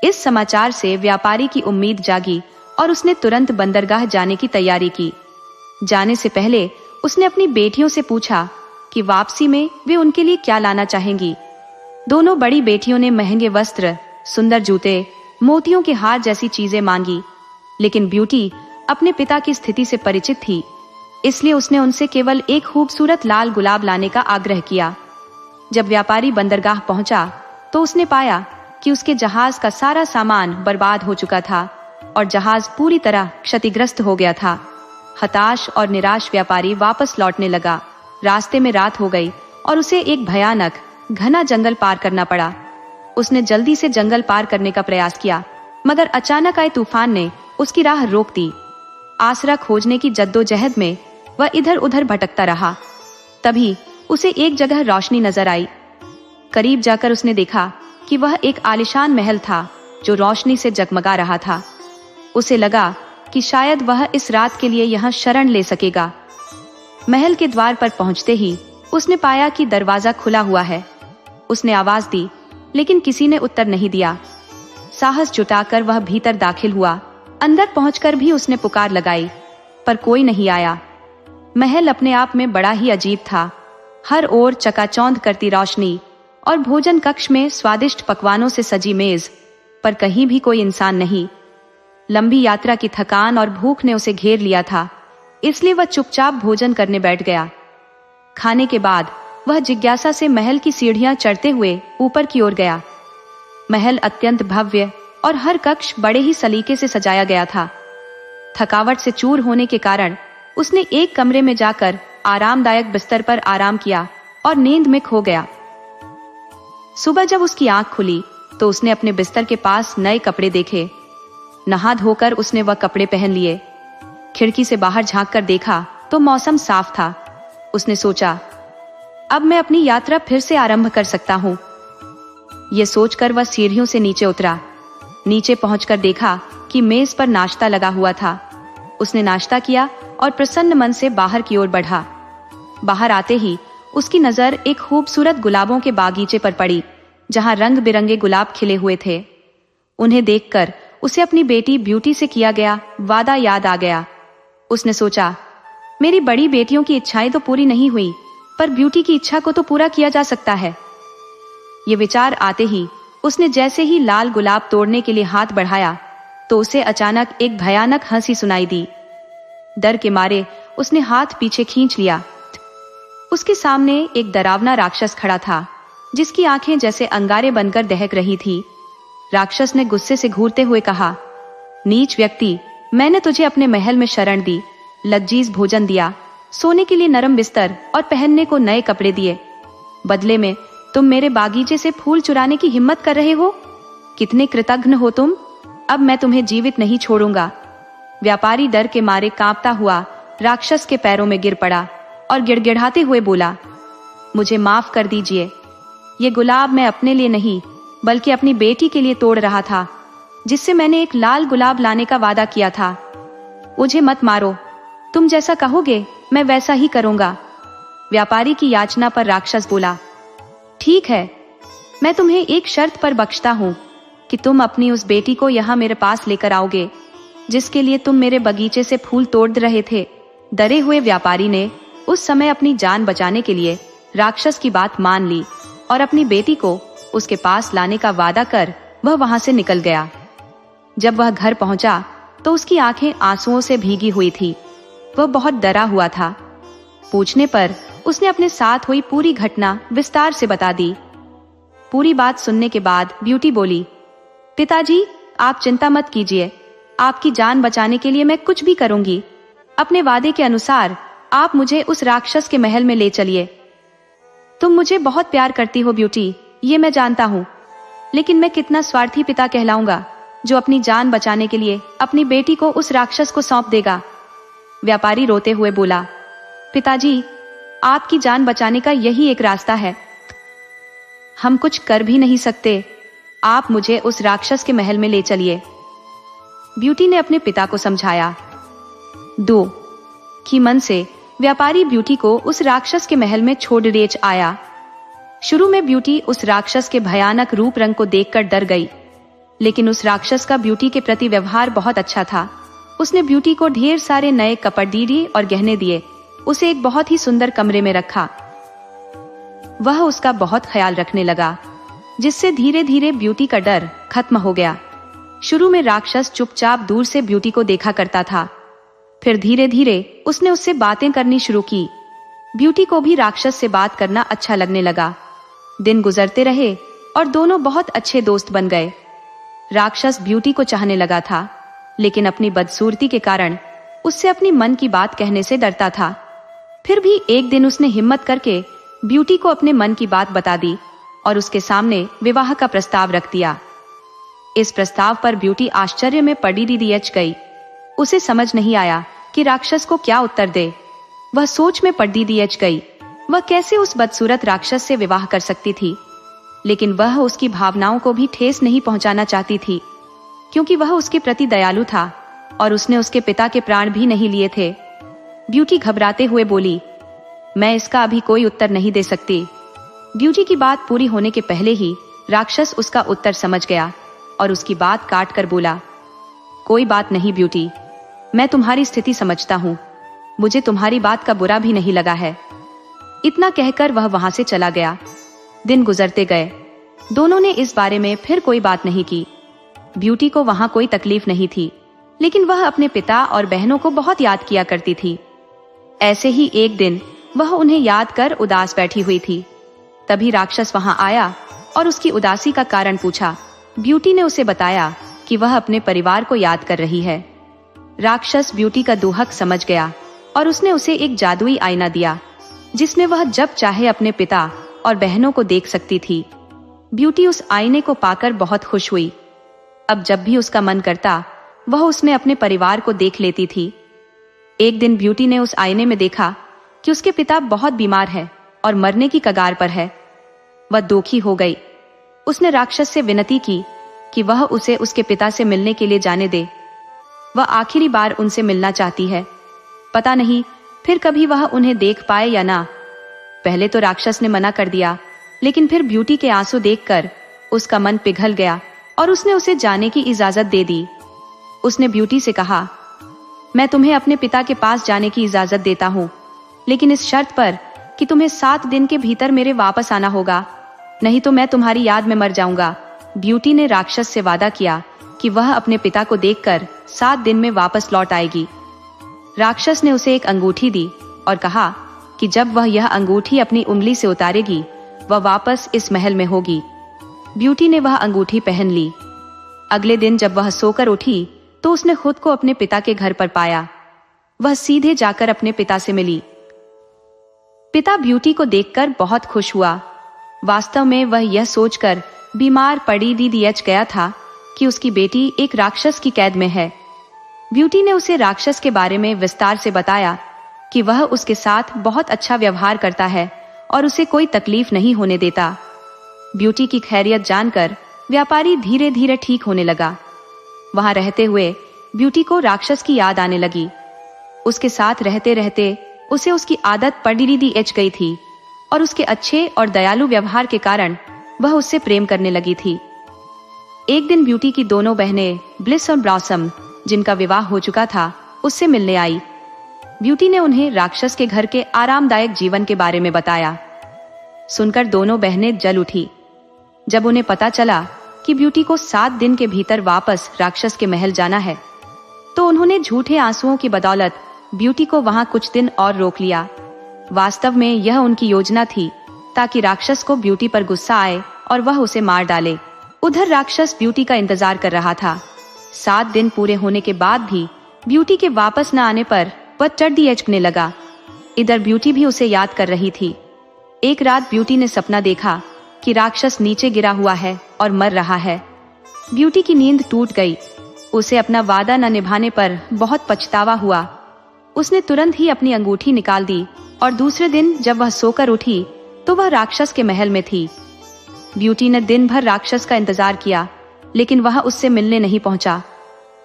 Speaker 1: इस समाचार से व्यापारी की उम्मीद जागी और उसने तुरंत बंदरगाह जाने की तैयारी की। जाने से पहले उसने अपनी बेटियों से पूछा कि वापसी में वे उनके लिए क्या लाना चाहेंगी। दोनों बड़ी बेटियों ने महंगे वस्त्र, सुंदर जूते, मोतियों के हार जैसी चीजें मांगी, लेकिन ब्यूटी अपने पिता की स्थिति से परिचित थी, इसलिए उसने उनसे केवल एक खूबसूरत लाल गुलाब लाने का आग्रह किया। जब व्यापारी बंदरगाह पहुंचा तो उसने पाया कि उसके जहाज का सारा सामान बर्बाद हो चुका था और जहाज पूरी तरह क्षतिग्रस्त हो गया था। हताश और निराश व्यापारी वापस लौटने लगा। रास्ते में रात हो गई और उसे एक भयानक घना जंगल पार करना पड़ा। उसने जल्दी से जंगल पार करने का प्रयास किया, मगर अचानक आए तूफान ने उसकी राह रोक दी। आसरा खोजने की जद्दोजहद में वह इधर उधर भटकता रहा। तभी उसे एक जगह रोशनी नजर आई। करीब जाकर उसने देखा कि वह एक आलीशान महल था जो रोशनी से जगमगा रहा था। उसे लगा कि शायद वह इस रात के लिए यहाँ शरण ले सकेगा। महल के द्वार पर पहुंचते ही उसने पाया कि दरवाजा खुला हुआ है। उसने आवाज दी, लेकिन किसी ने उत्तर नहीं दिया। साहस जुटाकर वह भीतर दाखिल हुआ। अंदर पहुंचकर भी उसने पुकार लगाई, पर कोई नहीं आया। महल अपने आप में बड़ा ही अजीब था। हर ओर चकाचौंध करती रोशनी और भोजन कक्ष में स्वादिष्ट पकवानों से सजी मेज, पर कहीं भी कोई इंसान नहीं। लंबी यात्रा की थकान और भूख ने उसे घेर लिया था, इसलिए वह चुपचाप भोजन करने बैठ गया। खाने के बाद वह जिज्ञासा से महल की सीढ़ियां चढ़ते हुए ऊपर की ओर गया। महल अत्यंत भव्य और हर कक्ष बड़े ही सलीके से सजाया गया था। थकावट से चूर होने के कारण उसने एक कमरे में जाकर आरामदायक बिस्तर पर आराम किया और नींद में खो गया। सुबह जब उसकी आंख खुली तो उसने अपने बिस्तर के पास नए कपड़े देखे। नहा धोकर उसने वह कपड़े पहन लिए। खिड़की से बाहर झांककर देखा तो मौसम साफ था। उसने सोचा, अब मैं अपनी यात्रा फिर से आरंभ कर सकता हूँ। यह सोचकर वह सीढ़ियों से नीचे उतरा। नीचे पहुंचकर देखा कि मेज पर नाश्ता लगा हुआ था। उसने नाश्ता किया और प्रसन्न मन से बाहर की ओर बढ़ा। बाहर आते ही उसकी नजर एक खूबसूरत गुलाबों के बागीचे पर पड़ी, जहां रंग बिरंगे गुलाब खिले हुए थे। उन्हें देखकर उसे अपनी बेटी ब्यूटी से किया गया वादा याद आ गया। उसने सोचा, मेरी बड़ी बेटियों की इच्छाएं तो पूरी नहीं हुई, पर ब्यूटी की इच्छा को तो पूरा किया जा सकता है। ये विचार आते ही उसने जैसे ही लाल गुलाब तोड़ने के लिए हाथ बढ़ाया तो उसे अचानक एक भयानक हंसी सुनाई दी। डर के मारे उसने हाथ पीछे खींच लिया। उसके सामने एक डरावना राक्षस खड़ा था, जिसकी आंखें जैसे अंगारे बनकर दहक रही थी। राक्षस ने गुस्से से घूरते हुए कहा, नीच व्यक्ति, मैंने तुझे अपने महल में शरण दी, लजीज भोजन दिया, सोने के लिए नरम बिस्तर और पहनने को नए कपड़े दिए। बदले में तुम मेरे बागीचे से फूल चुराने की हिम्मत कर रहे हो? कितने कृतघ्न हो तुम। अब मैं तुम्हें जीवित नहीं छोड़ूंगा। व्यापारी डर के मारे कांपता हुआ राक्षस के पैरों में गिर पड़ा और गिड़गिड़ाते हुए बोला, मुझे माफ कर दीजिए। ये गुलाब मैं अपने लिए नहीं बल्कि अपनी बेटी के लिए तोड़ रहा था, जिससे मैंने एक लाल गुलाब लाने का वादा किया था। मुझे मत मारो, तुम जैसा कहोगे मैं वैसा ही करूंगा। व्यापारी की याचना पर राक्षस बोला, ठीक है, मैं तुम्हें एक शर्त पर बख्शता हूँ कि तुम अपनी उस बेटी को यहाँ मेरे पास लेकर आओगे, जिसके लिए तुम मेरे बगीचे से फूल तोड़ रहे थे। डरे हुए व्यापारी ने उस समय अपनी जान बचाने के लिए राक्षस की बात मान ली और अपनी बेटी को उसके पास लाने का वादा कर वह वहां से निकल गया। जब वह घर पहुंचा तो उसकी आंखें आंसुओं से भीगी हुई थी। वह बहुत डरा हुआ था। पूछने पर उसने अपने साथ हुई पूरी घटना विस्तार से बता दी। पूरी बात सुनने के बाद ब्यूटी बोली, पिताजी आप चिंता मत कीजिए, आपकी जान बचाने के लिए मैं कुछ भी करूंगी। अपने वादे के अनुसार आप मुझे उस राक्षस के महल में ले चलिए। तुम मुझे बहुत प्यार करती हो ब्यूटी, ये मैं जानता हूँ, लेकिन मैं कितना स्वार्थी पिता कहलाऊंगा जो अपनी जान बचाने के लिए अपनी बेटी को उस राक्षस को सौंप देगा। व्यापारी रोते हुए बोला, पिताजी आपकी जान बचाने का यही एक रास्ता है, हम कुछ कर भी नहीं सकते, आप मुझे उस राक्षस के महल में ले चलिए। ब्यूटी ने अपने पिता को समझाया। 2 की मन से व्यापारी ब्यूटी को उस राक्षस के महल में छोड़ लेच आया। शुरू में ब्यूटी उस राक्षस के भयानक रूप रंग को देखकर डर गई, लेकिन उस राक्षस का ब्यूटी के प्रति व्यवहार बहुत अच्छा था। उसने ब्यूटी को ढेर सारे नए कपड़े दिए और गहने दिए, उसे एक बहुत ही सुंदर कमरे में रखा। वह उसका बहुत ख्याल रखने लगा, जिससे धीरे धीरे ब्यूटी का डर खत्म हो गया। शुरू में राक्षस चुपचाप दूर से ब्यूटी को देखा करता था, फिर धीरे धीरे उसने उससे बातें करनी शुरू की। ब्यूटी को भी राक्षस से बात करना अच्छा लगने लगा। दिन गुजरते रहे और दोनों बहुत अच्छे दोस्त बन गए। राक्षस ब्यूटी को चाहने लगा था, लेकिन अपनी बदसूरती के कारण उससे अपनी मन की बात कहने से डरता था। फिर भी एक दिन उसने हिम्मत करके ब्यूटी को अपने मन की बात बता दी और उसके सामने विवाह का प्रस्ताव रख दिया। इस प्रस्ताव पर ब्यूटी आश्चर्य में पड़ी दियच गई। उसे समझ नहीं आया कि राक्षस को क्या उत्तर दे। वह सोच में पड़ी दियच गई, वह कैसे उस बदसूरत राक्षस से विवाह कर सकती थी। लेकिन वह उसकी भावनाओं को भी ठेस नहीं पहुंचाना चाहती थी, क्योंकि वह उसके प्रति दयालु था और उसने उसके पिता के प्राण भी नहीं लिए थे। ब्यूटी घबराते हुए बोली, मैं इसका अभी कोई उत्तर नहीं दे सकती। ब्यूटी की बात पूरी होने के पहले ही राक्षस उसका उत्तर समझ गया और उसकी बात काट कर बोला, कोई बात नहीं ब्यूटी, मैं तुम्हारी स्थिति समझता हूँ, मुझे तुम्हारी बात का बुरा भी नहीं लगा है। इतना कहकर वह वहां से चला गया। दिन गुजरते गए, दोनों ने इस बारे में फिर कोई बात नहीं की। ब्यूटी को वहां कोई तकलीफ नहीं थी, लेकिन वह अपने पिता और बहनों को बहुत याद किया करती थी। ऐसे ही एक दिन वह उन्हें याद कर उदास बैठी हुई थी। तभी राक्षस वहां आया और उसकी उदासी का कारण पूछा। ब्यूटी ने उसे बताया कि वह अपने परिवार को याद कर रही है। राक्षस ब्यूटी का दुहक समझ गया और उसने उसे एक जादुई आईना दिया, जिसमें वह जब चाहे अपने पिता और बहनों को देख सकती थी। ब्यूटी उस आईने को पाकर बहुत खुश हुई। अब जब भी उसका मन करता वह उसमें अपने परिवार को देख लेती थी। एक दिन ब्यूटी ने उस आईने में देखा कि उसके पिता बहुत बीमार है और मरने की कगार पर है। वह दुखी हो गई। उसने राक्षस से विनती की कि वह उसे उसके पिता से मिलने के लिए जाने दे। वह आखिरी बार उनसे मिलना चाहती है, पता नहीं फिर कभी वह उन्हें देख पाए या ना। पहले तो राक्षस ने मना कर दिया, लेकिन फिर ब्यूटी के आंसू देखकर उसका मन पिघल गया और उसने उसे जाने की इजाजत दे दी। उसने ब्यूटी से कहा, मैं तुम्हें अपने पिता के पास जाने की इजाजत देता हूँ, लेकिन इस शर्त पर कि तुम्हें 7 दिन के भीतर मेरे वापस आना होगा, नहीं तो मैं तुम्हारी याद में मर जाऊंगा। ब्यूटी ने राक्षस से वादा किया कि वह अपने पिता को देखकर 7 दिन में वापस लौट आएगी। राक्षस ने उसे एक अंगूठी दी और कहा कि जब वह यह अंगूठी अपनी उंगली से उतारेगी वह वापस इस महल में होगी। ब्यूटी ने वह अंगूठी पहन ली। अगले दिन जब वह सोकर उठी तो उसने खुद को अपने पिता के घर पर पाया। वह सीधे जाकर अपने पिता से मिली। पिता ब्यूटी को देखकर बहुत खुश हुआ। वास्तव में वह यह सोचकर बीमार पड़ी दियच गया था कि उसकी बेटी एक राक्षस की कैद में है। ब्यूटी ने उसे राक्षस के बारे में विस्तार से बताया कि वह उसके साथ बहुत अच्छा व्यवहार करता है और उसे कोई तकलीफ नहीं होने देता। ब्यूटी की खैरियत जानकर व्यापारी धीरे धीरे ठीक होने लगा। वहां रहते हुए ब्यूटी को राक्षस की याद आने लगी। उसके साथ रहते रहते उसे उसकी आदत पड़ी एच गई थी और उसके अच्छे और दयालु व्यवहार के कारण वह उससे प्रेम करने लगी थी। एक दिन ब्यूटी की दोनों बहनें ब्लिस और ब्लॉसम, जिनका विवाह हो चुका था, उससे मिलने आई। ब्यूटी ने उन्हें राक्षस के घर के आरामदायक जीवन के बारे में बताया। सुनकर दोनों बहनें जल उठी। जब उन्हें पता चला कि ब्यूटी को 7 दिन के भीतर वापस राक्षस के महल जाना है, तो उन्होंने झूठे आंसुओं की बदौलत ब्यूटी को वहां कुछ दिन और रोक लिया। वास्तव में यह उनकी योजना थी ताकि राक्षस को ब्यूटी पर गुस्सा आए और वह उसे मार डाले। उधर राक्षस ब्यूटी का इंतजार कर रहा था। 7 दिन पूरे होने के बाद भी ब्यूटी के वापस न आने पर वह टड़दियचकने लगा। इधर ब्यूटी भी उसे याद कर रही थी। एक रात ब्यूटी ने सपना देखा कि राक्षस नीचे गिरा हुआ है और मर रहा है। ब्यूटी की नींद टूट गई। उसे अपना वादा न निभाने पर बहुत पछतावा हुआ। उसने तुरंत ही अपनी अंगूठी निकाल दी और दूसरे दिन जब वह सोकर उठी तो वह राक्षस के महल में थी। ब्यूटी ने दिन भर राक्षस का इंतजार किया, लेकिन वह उससे मिलने नहीं पहुंचा।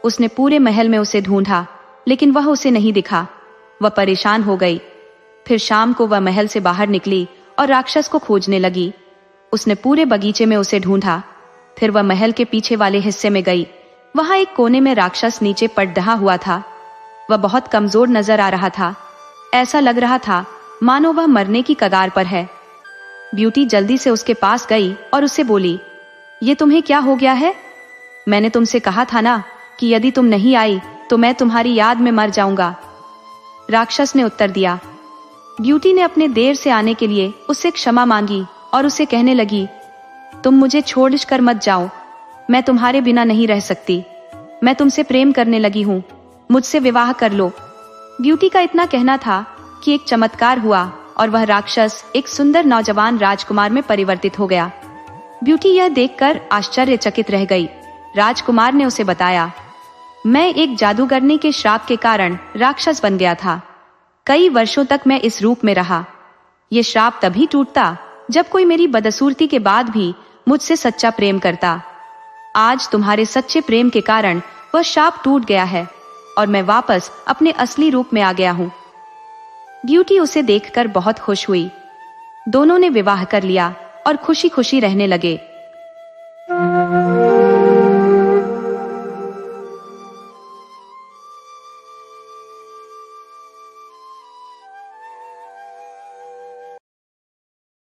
Speaker 1: उसने पूरे महल में उसे ढूंढा, लेकिन वह उसे नहीं दिखा। वह परेशान हो गई। फिर शाम को वह महल से बाहर निकली और राक्षस को खोजने लगी। उसने पूरे बगीचे में उसे ढूंढा। फिर वह महल के पीछे वाले हिस्से में गई। वहां एक कोने में राक्षस नीचे पड़ रहा हुआ था। वह बहुत कमजोर नजर आ रहा था। ऐसा लग रहा था मानो वह मरने की कगार पर है। ब्यूटी जल्दी से उसके पास गई और उससे बोली, ये तुम्हें क्या हो गया है? मैंने तुमसे कहा था ना कि यदि तुम नहीं आई तो मैं तुम्हारी याद में मर जाऊंगा। राक्षस ने उत्तर दिया। ब्यूटी ने अपने देर से आने के लिए उससे क्षमा मांगी और उसे कहने लगी, तुम मुझे छोड़कर मत जाओ। मैं तुम्हारे बिना नहीं रह सकती। मैं तुमसे प्रेम करने लगी हूँ। मुझसे विवाह कर लो। ब्यूटी का इतना कहना था कि एक चमत्कार हुआ और वह राक्षस एक सुंदर नौजवान राजकुमार में परिवर्तित हो गया। ब्यूटी यह देखकर आश्चर्यचकित रह गई। राजकुमार ने उसे बताया, मैं एक जादूगरनी के श्राप के कारण राक्षस बन गया था। कई वर्षों तक मैं इस रूप में रहा। ये श्राप तभी टूटता जब कोई मेरी बदसूरती के बाद भी मुझसे सच्चा प्रेम करता। आज तुम्हारे सच्चे प्रेम के कारण वह श्राप टूट गया है और मैं वापस अपने असली रूप में आ गया हूँ। ब्यूटी उसे देखकर बहुत खुश हुई। दोनों ने विवाह कर लिया और खुशी खुशी रहने लगे।